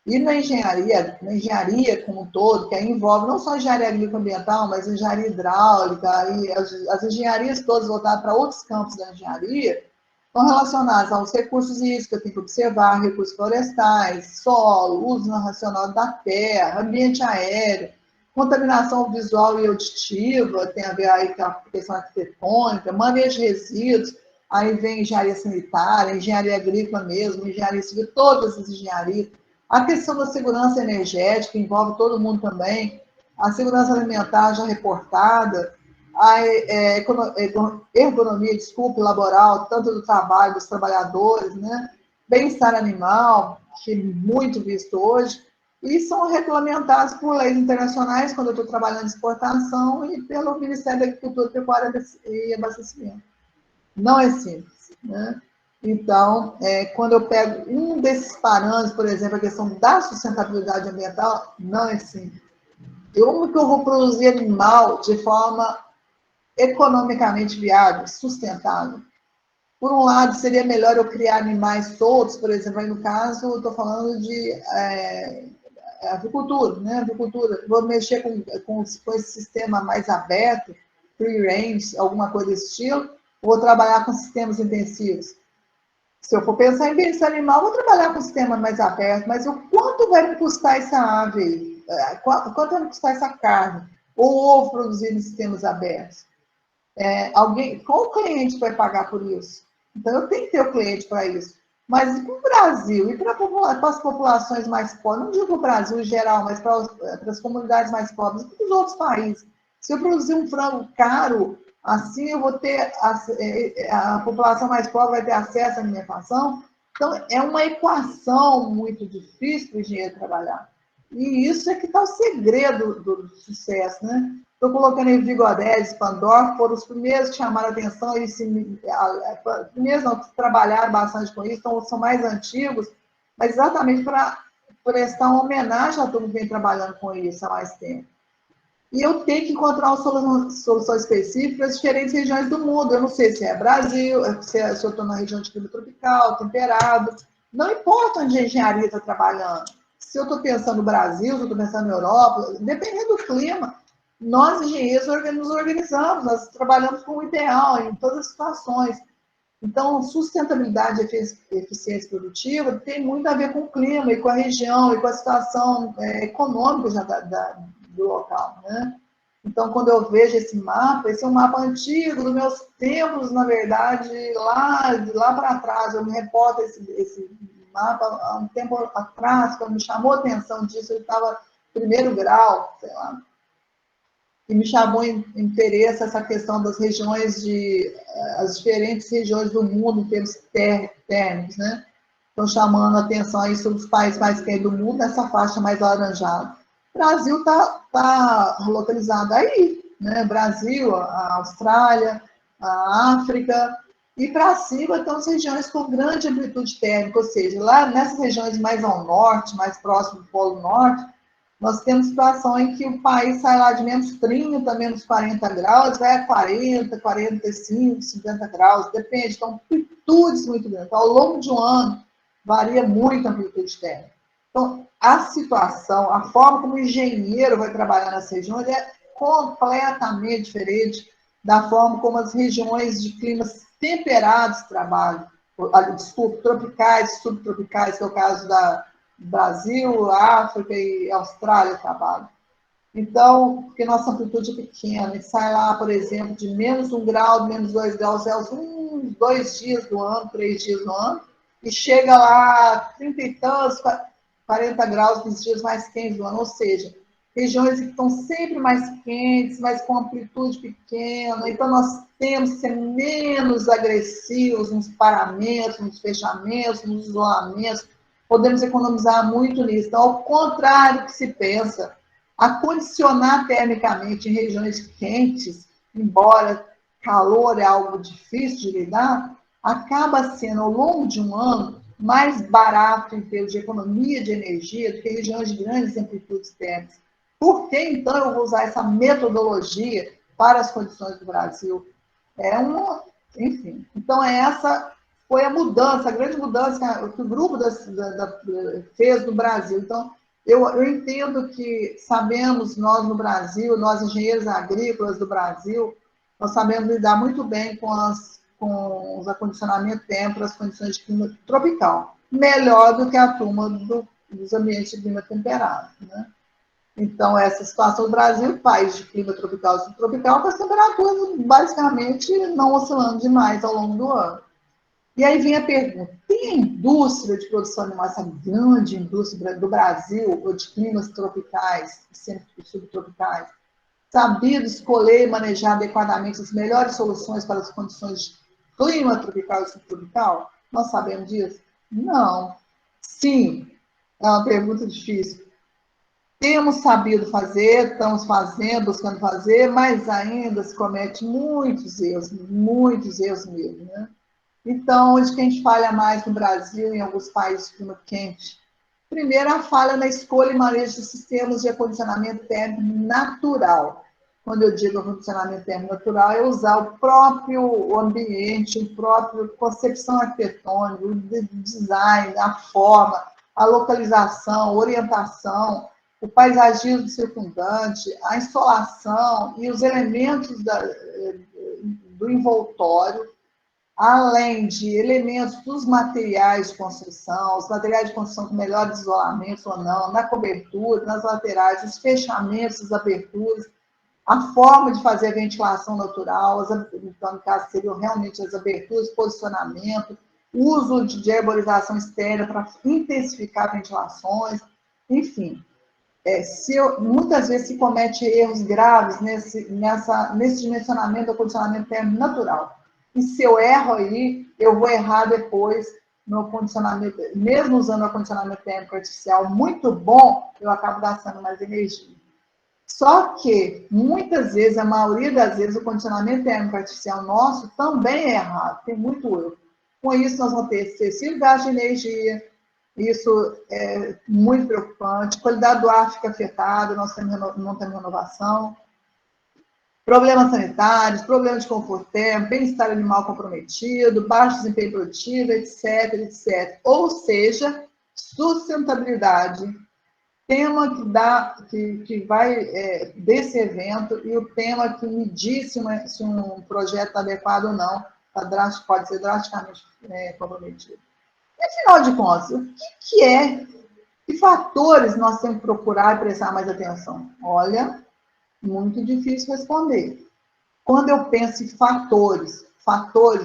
E na engenharia como um todo, que aí envolve não só a engenharia agrícola e ambiental, mas a engenharia hidráulica, e as engenharias todas voltadas para outros campos da engenharia, estão relacionados aos recursos hídricos, que eu tenho que observar, recursos florestais, solo, uso não racional da terra, ambiente aéreo, contaminação visual e auditiva, tem a ver aí com a questão arquitetônica, manejo de resíduos, aí vem engenharia sanitária, engenharia agrícola mesmo, engenharia civil, todas as engenharias. A questão da segurança energética envolve todo mundo também, a segurança alimentar já reportada, a ergonomia, laboral, tanto do trabalho dos trabalhadores, né? Bem-estar animal, que é muito visto hoje, e são regulamentados por leis internacionais, quando eu estou trabalhando em exportação, e pelo Ministério da Agricultura, Pecuária e Abastecimento. Não é simples, né? Então, quando eu pego um desses parâmetros, por exemplo, a questão da sustentabilidade ambiental, não é simples. Como que eu vou produzir animal de forma economicamente viável, sustentável? Por um lado, seria melhor eu criar animais soltos, por exemplo, aí no caso, eu estou falando de avicultura, né? Avicultura. Vou mexer com esse sistema mais aberto, free range, alguma coisa desse estilo, vou trabalhar com sistemas intensivos. Se eu for pensar em bem-estar animal, vou trabalhar com sistema mais aberto, mas o quanto vai me custar essa ave aí? Quanto vai me custar essa carne? Ou ovo produzido em sistemas abertos? Qual cliente vai pagar por isso? Então, eu tenho que ter o cliente para isso. Mas e para o Brasil? E para as populações mais pobres? Não digo para o Brasil em geral, mas para as comunidades mais pobres, e para os outros países. Se eu produzir um frango caro, assim eu vou ter, a população mais pobre vai ter acesso à alimentação. Então, é uma equação muito difícil para o engenheiro trabalhar. E isso é que está o segredo do sucesso, né? Estou colocando aí Vygotsky, Pandorf, foram os primeiros que chamaram a atenção, primeiros não, que trabalharam bastante com isso, então são mais antigos, mas exatamente para prestar uma homenagem a todo mundo que vem trabalhando com isso há mais tempo. e eu tenho que encontrar uma solução específica para as diferentes regiões do mundo. Eu não sei se é Brasil, se eu estou na região de clima tropical, temperado, não importa onde a engenharia está trabalhando. Se eu estou pensando no Brasil, se eu estou pensando na Europa, dependendo do clima, nós, engenheiros, nos organizamos, nós trabalhamos com o ideal em todas as situações. Então, sustentabilidade e eficiência produtiva tem muito a ver com o clima e com a região e com a situação econômica já do local, né? Então, quando eu vejo esse é um mapa antigo, dos meus tempos, na verdade, lá para trás, eu me reporto esse mapa há um tempo atrás, quando me chamou a atenção disso, ele estava primeiro grau, sei lá, e me chamou interesse essa questão das regiões as diferentes regiões do mundo em termos térmicos, né? Estão chamando a atenção aí sobre os países mais quentes do mundo, nessa faixa mais alaranjada. O Brasil está localizado aí, né? Brasil, a Austrália, a África, e para cima estão as regiões com grande amplitude térmica, ou seja, lá nessas regiões mais ao norte, mais próximo do Polo Norte, nós temos situação em que o país sai lá de menos 30, menos 40 graus, vai a 40, 45, 50 graus, depende, então amplitudes muito grandes. Então, ao longo de um ano, varia muito a amplitude térmica. Então, a situação, a forma como o engenheiro vai trabalhar nas regiões é completamente diferente da forma como as regiões de climas temperados trabalham. Desculpa, tropicais, subtropicais, que é o caso da Brasil, África e Austrália trabalham. Então, porque nossa amplitude é pequena, a gente sai lá, por exemplo, de menos 1 grau, menos 2 graus Celsius, uns 2 dias do ano, 3 dias do ano, e chega lá 30 e tantos, 40 graus nos dias mais quentes do ano, ou seja, regiões que estão sempre mais quentes, mas com amplitude pequena, então nós temos que ser menos agressivos nos paramentos, nos fechamentos, nos isolamentos, podemos economizar muito nisso. Então, ao contrário do que se pensa, acondicionar termicamente em regiões quentes, embora calor é algo difícil de lidar, acaba sendo, ao longo de um ano, mais barato em termos de economia de energia do que regiões de grandes amplitudes térmicas. Por que, então, eu vou usar essa metodologia para as condições do Brasil? Enfim, então essa foi a mudança, a grande mudança que o grupo fez no Brasil. Então, eu entendo que sabemos, nós no Brasil, nós engenheiros agrícolas do Brasil, nós sabemos lidar muito bem com os acondicionamentos térmicos para as condições de clima tropical. Melhor do que a turma dos ambientes de clima temperado, né? Então, essa situação do Brasil, país de clima tropical e subtropical, com as temperaturas basicamente não oscilando demais ao longo do ano. E aí vem a pergunta, tem a indústria de produção animal, essa grande indústria do Brasil, ou de climas tropicais e subtropicais, sabido escolher e manejar adequadamente as melhores soluções para as condições de clima tropical e subtropical? Nós sabemos disso? Não. Sim, é uma pergunta difícil. Temos sabido fazer, estamos fazendo, buscando fazer, mas ainda se comete muitos erros mesmo, né? Então, onde que a gente falha mais no Brasil e em alguns países de clima quente? Primeiro, a falha na escolha e manejo de sistemas de acondicionamento térmico natural. Quando eu digo acondicionamento térmico natural, é usar o próprio ambiente, a própria concepção arquitetônica, o design, a forma, a localização, a orientação, o paisagismo circundante, a insolação e os elementos do envoltório, além de elementos dos materiais de construção, os materiais de construção com melhores isolamentos ou não, na cobertura, nas laterais, os fechamentos, as aberturas, a forma de fazer a ventilação natural, então, no caso, seriam realmente as aberturas, posicionamento, uso de arborização externa para intensificar ventilações, enfim. Muitas vezes se comete erros graves nesse dimensionamento do condicionamento térmico natural. E se eu erro aí, eu vou errar depois no condicionamento, mesmo usando o condicionamento térmico artificial muito bom, eu acabo gastando mais energia. Só que, muitas vezes, a maioria das vezes, o condicionamento térmico artificial nosso também é errado, tem muito erro. Com isso, nós vamos ter excessivo gasto de energia, Isso é muito preocupante. A qualidade do ar fica afetada, nós não temos renovação. Problemas sanitários, problemas de conforto térmico, bem-estar animal comprometido, baixo desempenho produtivo, etc, etc. Ou seja, sustentabilidade, tema que vai desse evento e o tema que me diz se um projeto está adequado ou não, pode ser drasticamente comprometido. E, afinal de contas, o que é, que fatores nós temos que procurar e prestar mais atenção? Olha, muito difícil responder. Quando eu penso em fatores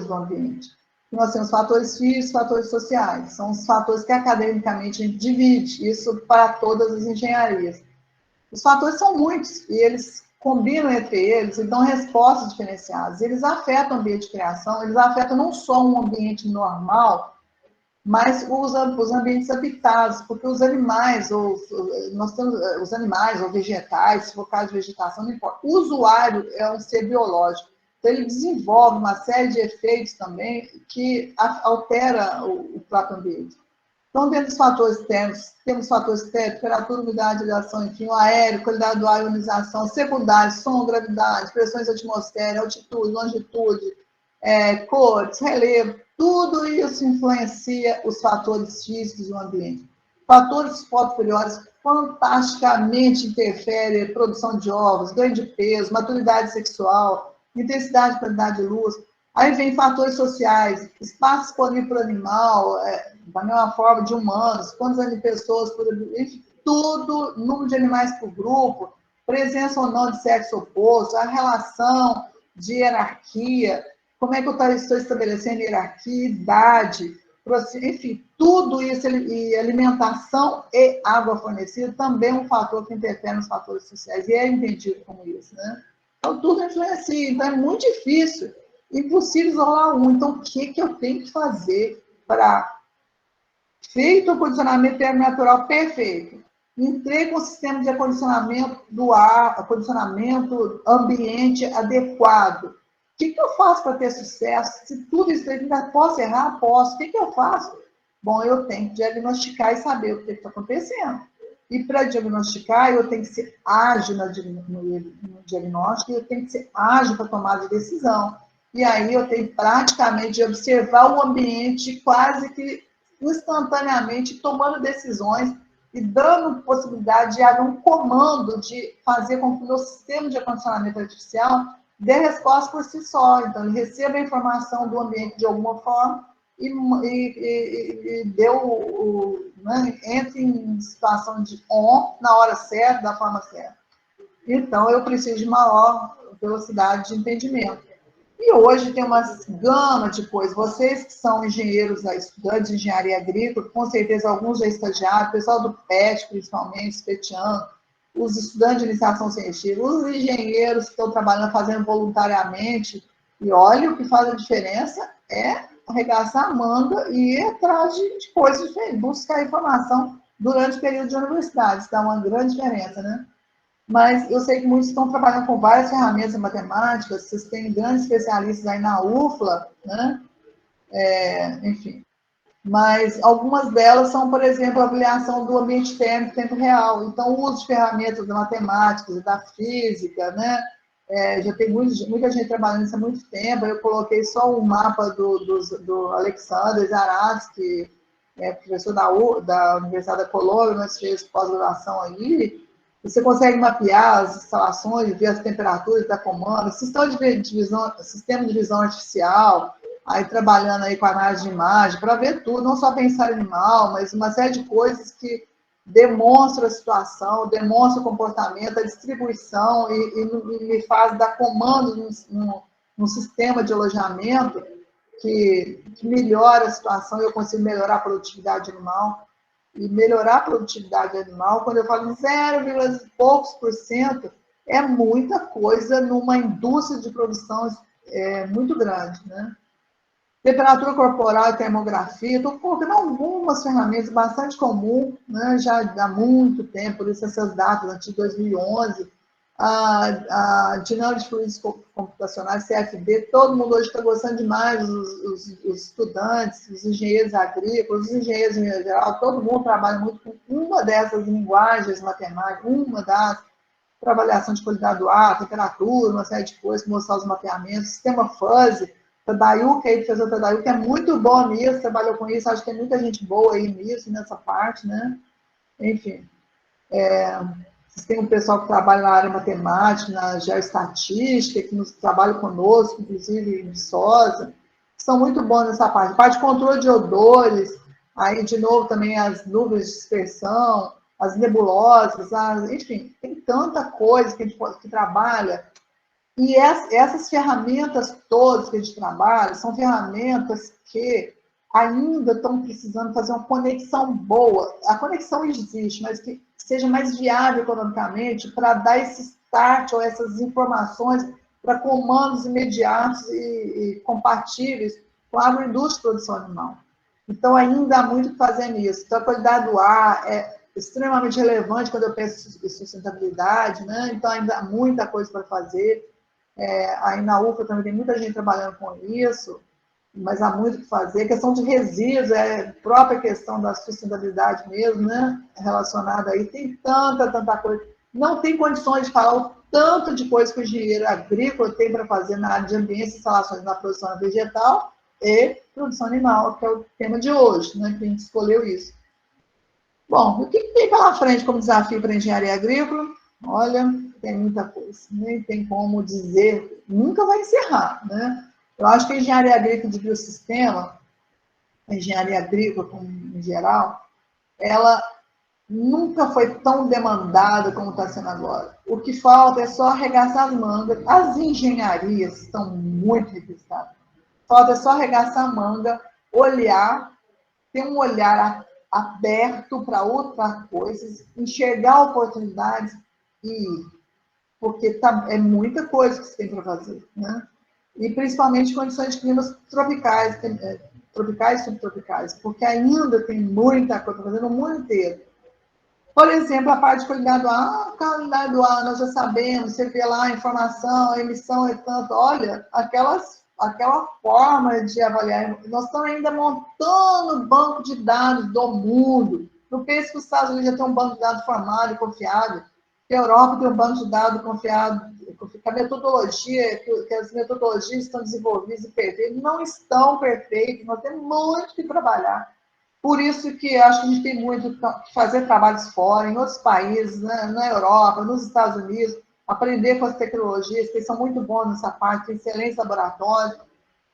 do ambiente, nós temos fatores físicos, fatores sociais, são os fatores que academicamente a gente divide, isso para todas as engenharias. Os fatores são muitos, e eles combinam entre eles e dão respostas diferenciadas. Eles afetam o ambiente de criação, eles afetam não só um ambiente normal, mas os ambientes habitados, porque os animais, nós temos os animais ou vegetais, se for caso de vegetação, não importa. O usuário é um ser biológico, então ele desenvolve uma série de efeitos também que altera o próprio ambiente. Então, dentro dos fatores térmicos, temos fatores térmicos, temperatura, umidade, radiação, enfim, o aéreo, qualidade do ar, ionização, secundários, som, gravidade, pressões atmosféricas, altitude, longitude, cores, relevo, tudo isso influencia os fatores físicos do ambiente. Fatores fotopriores fantasticamente interferem em produção de ovos, ganho de peso, maturidade sexual, intensidade e qualidade de luz. Aí vem fatores sociais, espaço disponível para o animal, da mesma forma de humanos, quantas pessoas, enfim, tudo, número de animais por grupo, presença ou não de sexo oposto, a relação de hierarquia, como é que eu estou estabelecendo hierarquia, idade, enfim, tudo isso, e alimentação e água fornecida também é um fator que interfere nos fatores sociais, e é entendido como isso, né? Então, tudo influencia, então é muito difícil, impossível isolar um. Então, o que eu tenho que fazer para, feito o condicionamento térmico natural perfeito, entrei com o sistema de acondicionamento do ar, acondicionamento ambiente adequado, o que eu faço para ter sucesso? Se tudo isso aí, posso errar? Posso. O que eu faço? Bom, eu tenho que diagnosticar e saber o que está acontecendo. E para diagnosticar, eu tenho que ser ágil no diagnóstico, e eu tenho que ser ágil para tomar de decisão. E aí eu tenho praticamente de observar o ambiente quase que instantaneamente, tomando decisões e dando possibilidade de haver um comando de fazer com que o meu sistema de acondicionamento artificial dê resposta por si só. Então, ele receba a informação do ambiente de alguma forma e deu né, entre em situação de on na hora certa, da forma certa. Então, eu preciso de maior velocidade de entendimento. E hoje tem uma gama de coisas. Vocês que são engenheiros, estudantes de engenharia agrícola, com certeza alguns já estagiaram, o pessoal do PET, principalmente, PETiano, os estudantes de iniciação científica, os engenheiros que estão trabalhando, fazendo voluntariamente, e olha, o que faz a diferença é arregaçar a manga e ir atrás de coisas diferentes, buscar informação durante o período de universidade. Isso dá uma grande diferença, né? Mas eu sei que muitos estão trabalhando com várias ferramentas matemáticas, vocês têm grandes especialistas aí na UFLA, né? Enfim. Mas algumas delas são, por exemplo, a avaliação do ambiente térmico em tempo real. Então, o uso de ferramentas da matemática, da física, né? Já tem muita gente trabalhando nisso há muito tempo. Eu coloquei só o mapa do Alexander Zaratz, que é professor da Universidade da Colômbia, mas fez pós-graduação aí. Você consegue mapear as instalações, ver as temperaturas da comanda, sistema de visão artificial, aí trabalhando aí com análise de imagem, para ver tudo, não só pensar animal, mas uma série de coisas que demonstram a situação, demonstram o comportamento, a distribuição, e me faz dar comandos no sistema de alojamento que melhora a situação e eu consigo melhorar a produtividade animal. E melhorar a produtividade animal, quando eu falo 0, poucos por cento, é muita coisa numa indústria de produção muito grande, né? Temperatura corporal e termografia, estou colocando algumas ferramentas bastante comuns, né? Já há muito tempo, por isso essas datas, antes de 2011, a dinâmica de fluidos computacionais, CFD, todo mundo hoje está gostando demais, os estudantes, os engenheiros agrícolas, os engenheiros em geral, todo mundo trabalha muito com uma dessas linguagens matemáticas, uma das para avaliação de qualidade do ar, temperatura, uma série de coisas, mostrar os mapeamentos, sistema fuzzy, Tadayuki, aí fez o Tadayuki, é muito bom nisso, trabalhou com isso, acho que tem muita gente boa aí nisso, nessa parte, né? Enfim, vocês têm um pessoal que trabalha na área matemática, na geoestatística, que nos trabalha conosco, inclusive em Viçosa, são muito bons nessa parte. Parte de controle de odores, aí, de novo, também as nuvens de dispersão, as nebulosas, enfim, tem tanta coisa que a gente que trabalha. E essas ferramentas todas que a gente trabalha são ferramentas que ainda estão precisando fazer uma conexão boa. A conexão existe, mas que seja mais viável economicamente para dar esse start ou essas informações para comandos imediatos e compatíveis com a agroindústria de produção animal. Então, ainda há muito que fazer nisso. Então, a qualidade do ar é extremamente relevante quando eu penso em sustentabilidade, né? Então, ainda há muita coisa para fazer. Aí na UFA também tem muita gente trabalhando com isso, mas há muito o que fazer. A questão de resíduos, a própria questão da sustentabilidade mesmo, né? Relacionada aí, tem tanta coisa. Não tem condições de falar o tanto de coisa que o engenheiro agrícola tem para fazer na área de ambiente e instalações na produção vegetal e produção animal, que é o tema de hoje, né? Que a gente escolheu isso. Bom, o que tem pela frente como desafio para a engenharia agrícola? Olha, tem muita coisa, nem tem como dizer, nunca vai encerrar, né? Eu acho que a engenharia agrícola de biossistema, a engenharia agrícola em geral, ela nunca foi tão demandada como está sendo agora. O que falta é só arregaçar as mangas. As engenharias estão muito requisitadas. Falta só arregaçar a manga, olhar, ter um olhar aberto para outras coisas, enxergar oportunidades e porque é muita coisa que você tem para fazer, né? E principalmente condições de climas tropicais, tropicais e subtropicais, porque ainda tem muita coisa para fazer no mundo inteiro. Por exemplo, a parte de qualidade do ar, qualidade do ar, nós já sabemos, você vê lá a informação, a emissão é tanto, olha, aquela forma de avaliar, nós estamos ainda montando banco de dados do mundo. Não pense que os Estados Unidos já tem um banco de dados formado e confiável, que a Europa tem um banco de dados confiável, que a metodologia, que as metodologias estão desenvolvidas e perfeitas, não estão perfeitas, nós temos muito que trabalhar. Por isso que acho que a gente tem muito que fazer trabalhos fora, em outros países, né, na Europa, nos Estados Unidos, aprender com as tecnologias, que são muito bons nessa parte, tem excelentes laboratórios,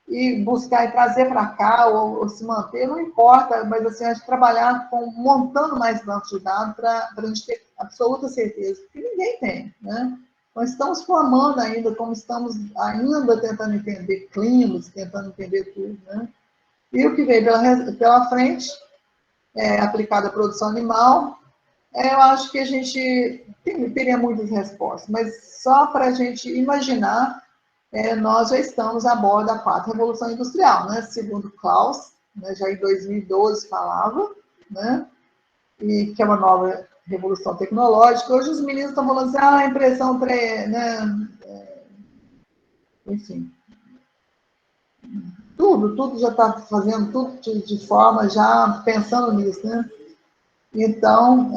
e buscar e trazer para cá, ou se manter, não importa, mas assim, a gente trabalhar montando mais bancos de dados para a gente ter absoluta certeza, que ninguém tem, né? Nós estamos formando ainda, como estamos ainda tentando entender climas, tentando entender tudo, né? E o que vem pela frente, aplicado à produção animal, eu acho que a gente teria muitas respostas, mas só para a gente imaginar, nós já estamos a bordo da quarta revolução industrial, né? Segundo Klaus, né, já em 2012 falava, né? E que é uma nova revolução tecnológica. Hoje os meninos estão falando assim, impressão 3, né? Enfim, tudo já está fazendo tudo de forma já pensando nisso, né? Então,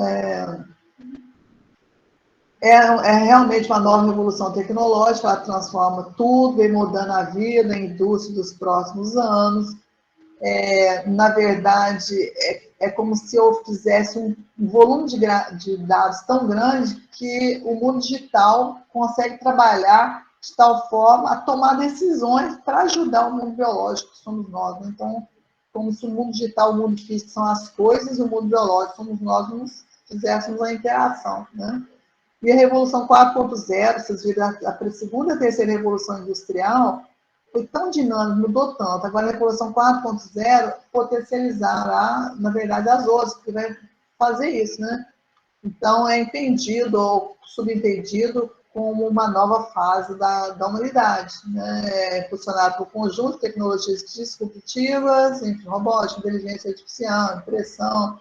é realmente uma nova revolução tecnológica, ela transforma tudo, vem mudando a vida, a indústria dos próximos anos. Na verdade, é como se eu fizesse um volume de dados tão grande que o mundo digital consegue trabalhar de tal forma a tomar decisões para ajudar o mundo biológico, que somos nós, né? Então, como se o mundo digital, o mundo físico são as coisas, e o mundo biológico somos nós, nos fizéssemos a interação, né? E a Revolução 4.0, vocês viram, a segunda e terceira Revolução Industrial, foi tão dinâmico, mudou tanto. Agora a Revolução 4.0 potencializará, na verdade, as outras, que vai fazer isso, né? Então, é entendido ou subentendido como uma nova fase da humanidade, né? Funcionado por um conjunto de tecnologias disruptivas, enfim, robótica, inteligência artificial, impressão,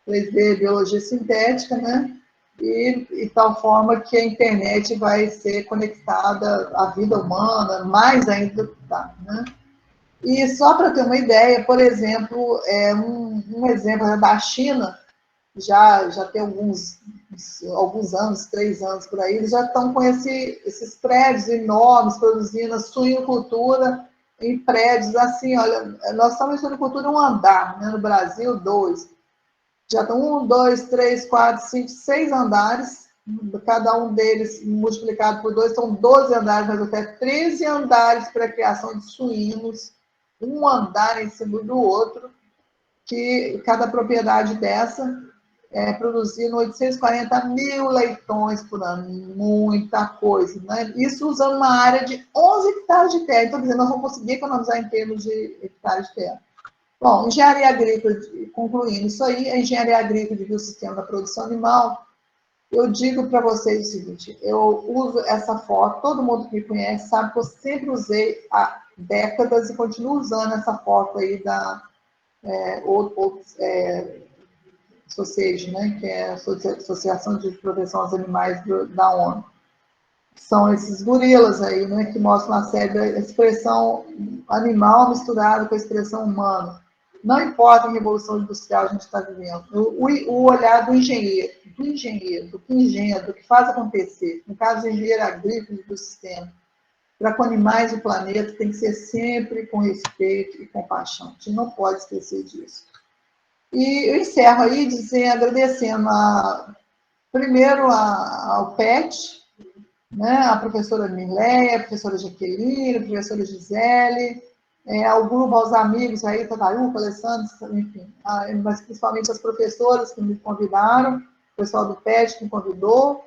3D, biologia sintética, né? e tal forma que a internet vai ser conectada à vida humana, mais ainda do que está, né? E só para ter uma ideia, por exemplo, um exemplo da China, já tem alguns anos, 3 anos por aí, eles já estão com esses prédios enormes, produzindo a suinocultura em prédios assim, olha, nós estamos em suinocultura um andar, né? No Brasil, 2. Já estão 1, 2, 3, 4, 5, 6 andares, cada um deles multiplicado por 2, são 12 andares, mas até 13 andares para a criação de suínos, um andar em cima do outro, que cada propriedade dessa produzindo 840 mil leitões por ano, muita coisa, né? Isso usando uma área de 11 hectares de terra. Então, quer dizer, nós vamos conseguir economizar em termos de hectares de terra. Bom, engenharia agrícola, concluindo isso aí, a engenharia agrícola de biosistema da produção animal, eu digo para vocês o seguinte, eu uso essa foto, todo mundo que me conhece sabe que eu sempre usei há décadas e continuo usando essa foto aí da SOCEG, né, que é a Associação de Proteção aos Animais da ONU. São esses gorilas aí, né, que mostram a série da expressão animal misturada com a expressão humana. Não importa a revolução industrial que a gente está vivendo, o olhar do engenheiro, do que engenha, do que faz acontecer, no caso do engenheiro agrícola do sistema, para com animais do planeta, tem que ser sempre com respeito e compaixão. A gente não pode esquecer disso. E eu encerro aí agradecendo primeiro ao PET, né, a professora Mileia, a professora Jaqueline, a professora Gisele, ao grupo, aos amigos aí, Tataruca, Alessandro, enfim, mas principalmente as professoras que me convidaram, o pessoal do PET que me convidou.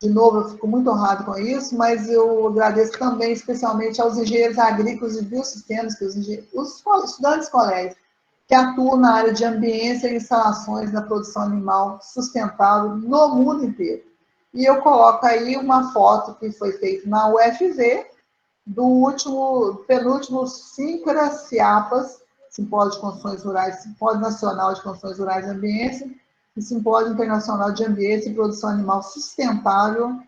De novo, eu fico muito honrado com isso, mas eu agradeço também, especialmente, aos engenheiros agrícolas e biosistemas, os estudantes colegas, que atuam na área de ambiência e instalações na produção animal sustentável no mundo inteiro. E eu coloco aí uma foto que foi feita na UFV, do penúltimo SINCRA-CIAPAS, Simpósio de Construções Rurais, Simpósio Nacional de Construções Rurais e Ambiência, e Simpósio Internacional de Ambiência e Produção Animal Sustentável,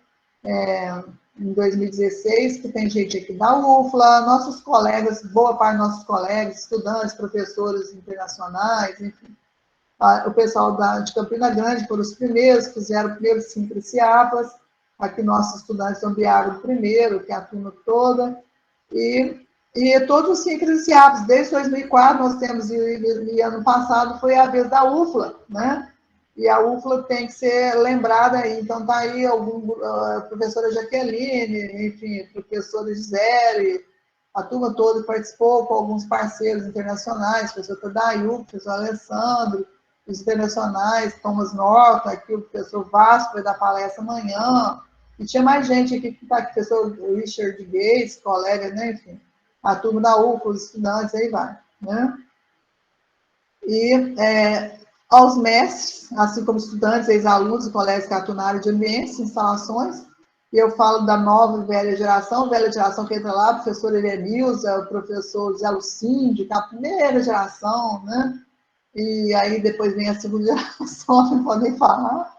em 2016, que tem gente aqui da UFLA, nossos colegas, boa parte dos nossos colegas, estudantes, professores internacionais, enfim. O pessoal de Campina Grande foram os primeiros, fizeram o primeiro SINCRA-CIAPAS, aqui nossos estudantes do Ambiagro primeiro, que é a turma toda, e todos os SINCRA-CIAPAS, desde 2004 nós temos, e ano passado foi a vez da UFLA, né? E a UFLA tem que ser lembrada aí. Então, está aí a professora Jaqueline, enfim, a professora Gisele, a turma toda que participou, com alguns parceiros internacionais, o professor Tadayu, o professor Alessandro, os internacionais, Thomas Norton, aqui o professor Vasco vai dar palestra amanhã, e tinha mais gente aqui que está aqui, o professor Richard Gates, colega, né, enfim, a turma da UFLA, os estudantes, aí vai, né? E aos mestres, assim como estudantes, ex-alunos e colegas que atuam na área de ambientes, instalações, e eu falo da nova e velha geração que entra lá, o professor Elenilza, o professor Zé Lucíndio, que é a primeira geração, né? E aí depois vem a segunda geração, não podem falar.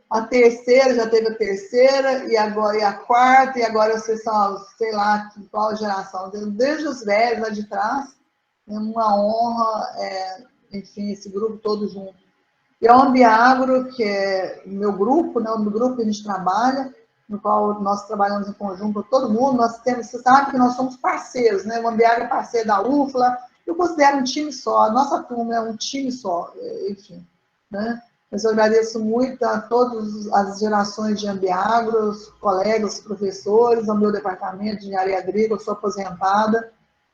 A terceira, já teve a terceira, e agora a quarta, e agora vocês são, sei lá, qual geração. Desde os velhos lá de trás, é uma honra, enfim, esse grupo todo junto. E a Ambiagro, que é o meu grupo, né, o grupo que a gente trabalha, no qual nós trabalhamos em conjunto com todo mundo, nós temos, você sabe que nós somos parceiros, né? O Ambiagro é parceiro da UFLA, eu considero um time só, a nossa turma é um time só, enfim, né? Mas eu agradeço muito a todas as gerações de Ambiagro, os colegas, os professores, ao meu departamento de engenharia agrícola, eu sou aposentada,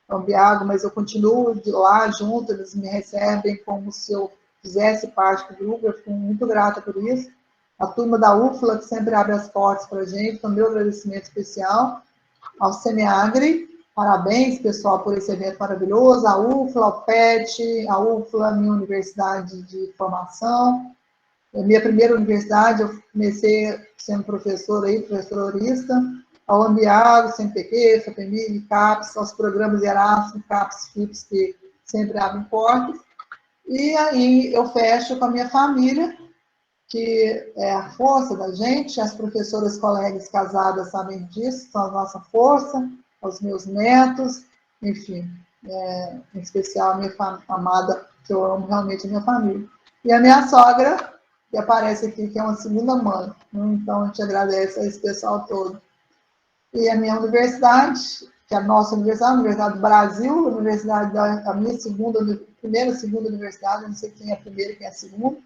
Ambiagro, mas eu continuo de lá junto, eles me recebem como se eu fizesse parte do grupo, eu fico muito grata por isso. A turma da UFLA, que sempre abre as portas para a gente, então, meu agradecimento especial ao Semeagri, parabéns, pessoal, por esse evento maravilhoso, a UFLA, ao PET, a UFLA, minha universidade de formação, minha primeira universidade, eu comecei sendo professora aí, professora horista, ao Ambiagro, CNPq, FAPEMIG, CAPES, aos programas Erasmus, CAPES, FIPS, que sempre abrem portas. E aí eu fecho com a minha família, que é a força da gente, as professoras colegas casadas sabem disso, são a nossa força, os meus netos, enfim, em especial a minha amada, que eu amo realmente a minha família. E a minha sogra, que aparece aqui, que é uma segunda mãe, então a gente agradece a esse pessoal todo. E a minha universidade, que é a nossa universidade, a Universidade do Brasil, a universidade a minha primeira, segunda universidade, não sei quem é a primeira e quem é a segunda.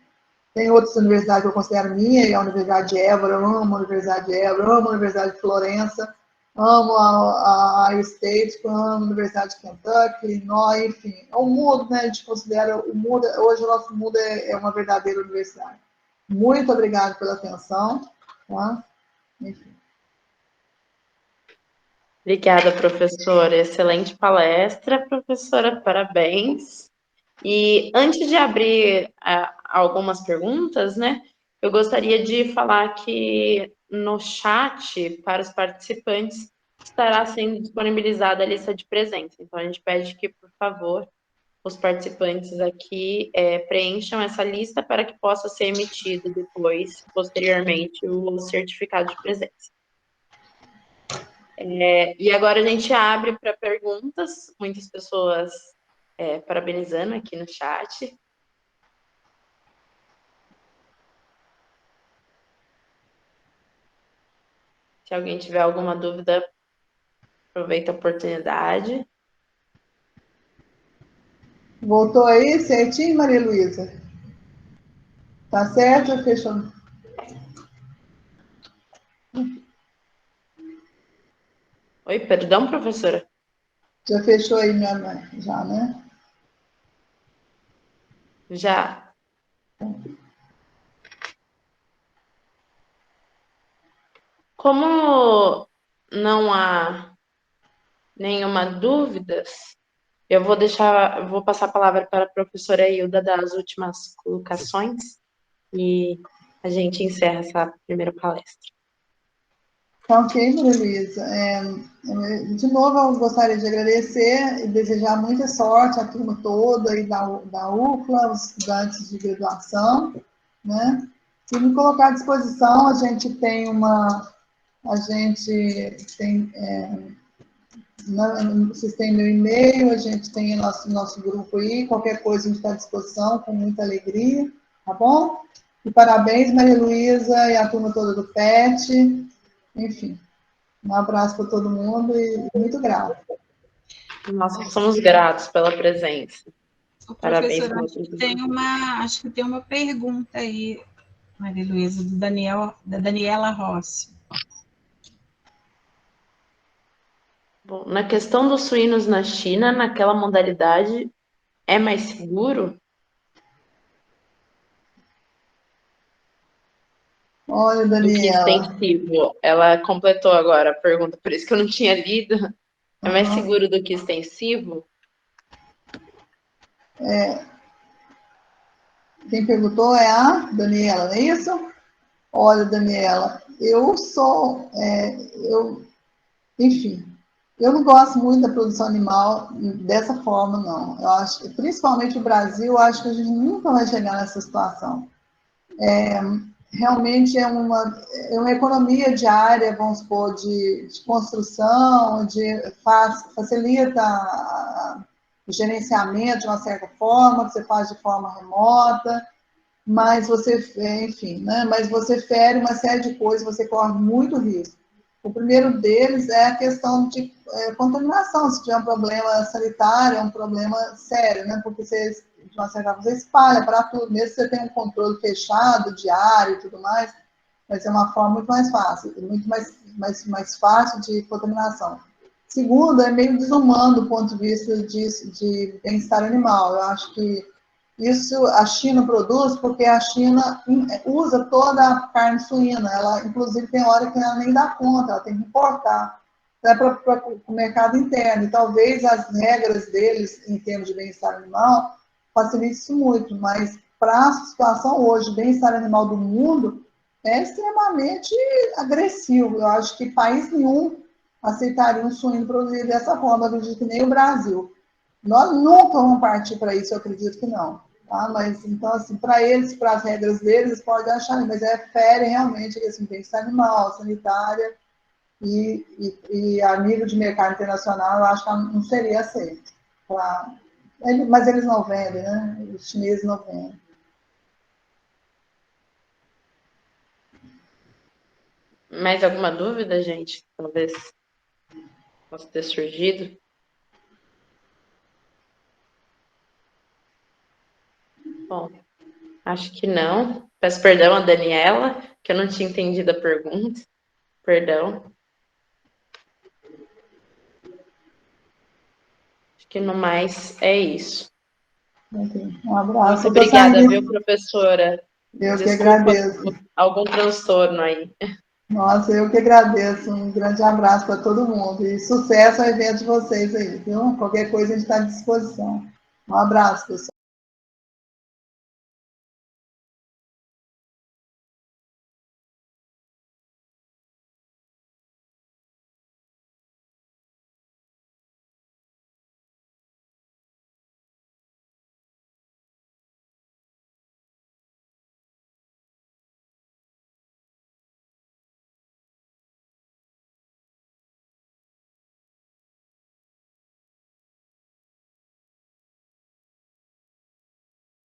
Tem outras universidades que eu considero minha, e a Universidade de Évora, eu amo a Universidade de Évora, amo a Universidade de Florença, amo a State, amo a Universidade de Kentucky, Illinois, enfim. É o mundo, né? A gente considera o mundo, hoje o nosso mundo é uma verdadeira universidade. Muito obrigada pela atenção. Tá? Enfim. Obrigada, professora. Excelente palestra, professora. Parabéns. E antes de abrir algumas perguntas, né, eu gostaria de falar que no chat, para os participantes, estará sendo disponibilizada a lista de presença. Então, a gente pede que, por favor, os participantes aqui preencham essa lista para que possa ser emitido depois, posteriormente, o certificado de presença. E agora a gente abre para perguntas, muitas pessoas parabenizando aqui no chat. Se alguém tiver alguma dúvida, aproveita a oportunidade. Voltou aí certinho, Maria Luísa? Tá certo? Fechou. Oi, perdão, professora? Já fechou aí, minha mãe? Já, né? Já. Como não há nenhuma dúvida, eu vou passar a palavra para a professora Hilda das últimas colocações e a gente encerra essa primeira palestra. Tá ok, Maria Luísa. De novo, eu gostaria de agradecer e desejar muita sorte à turma toda aí da UFLA, os estudantes de graduação, né? Se me colocar à disposição, a gente tem vocês têm meu e-mail, a gente tem nosso grupo aí, qualquer coisa a gente está à disposição, com muita alegria, tá bom? E parabéns, Maria Luísa e a turma toda do PET, enfim, um abraço para todo mundo e muito grato. Nós somos gratos pela presença. Parabéns pela presença. Acho que tem uma pergunta aí, Maria Luísa, da Daniela Rossi. Bom, na questão dos suínos na China, naquela modalidade, é mais seguro? Olha, Daniela. Do que extensivo. Ela completou agora a pergunta, por isso que eu não tinha lido. É mais seguro do que extensivo? Quem perguntou é a Daniela, não é isso? Olha, Daniela, enfim, eu não gosto muito da produção animal dessa forma, não. Eu acho que, principalmente o Brasil, eu acho que a gente nunca vai chegar nessa situação. Realmente é uma economia diária, vamos supor, de construção, facilita o gerenciamento de uma certa forma, que você faz de forma remota, mas enfim, né? Mas você fere uma série de coisas, você corre muito risco. O primeiro deles é a questão de contaminação. Se tiver um problema sanitário, é um problema sério, né? Porque você, de uma certa forma, você espalha para tudo, mesmo que você tenha um controle fechado, diário e tudo mais, vai ser uma forma muito mais fácil, muito mais fácil de contaminação. Segundo, é meio desumano do ponto de vista de bem-estar animal. Eu acho que isso a China produz porque a China usa toda a carne suína. Ela, inclusive, tem hora que ela nem dá conta, ela tem que importar. Até para o mercado interno. E talvez as regras deles, em termos de bem-estar animal, facilitem isso muito. Mas para a situação hoje, bem-estar animal do mundo é extremamente agressivo. Eu acho que país nenhum aceitaria um suíno produzido dessa forma. Eu acredito que nem o Brasil. Nós nunca vamos partir para isso, eu acredito que não. Tá? Mas, então, assim, para eles, para as regras deles, pode achar, mas fere realmente assim, bem-estar animal, sanitária, e a nível de mercado internacional, eu acho que não seria aceito. Mas eles não vendem, né? Os chineses não vendem. Mais alguma dúvida, gente? Talvez possa ter surgido. Bom, acho que não. Peço perdão a Daniela, que eu não tinha entendido a pergunta. Perdão. Acho que no mais é isso. Um abraço. Muito obrigada, viu, professora? Eu que Desculpa agradeço. algum transtorno aí. Nossa, eu que agradeço. Um grande abraço para todo mundo. E sucesso ao evento de vocês aí, viu? Qualquer coisa a gente está à disposição. Um abraço, pessoal.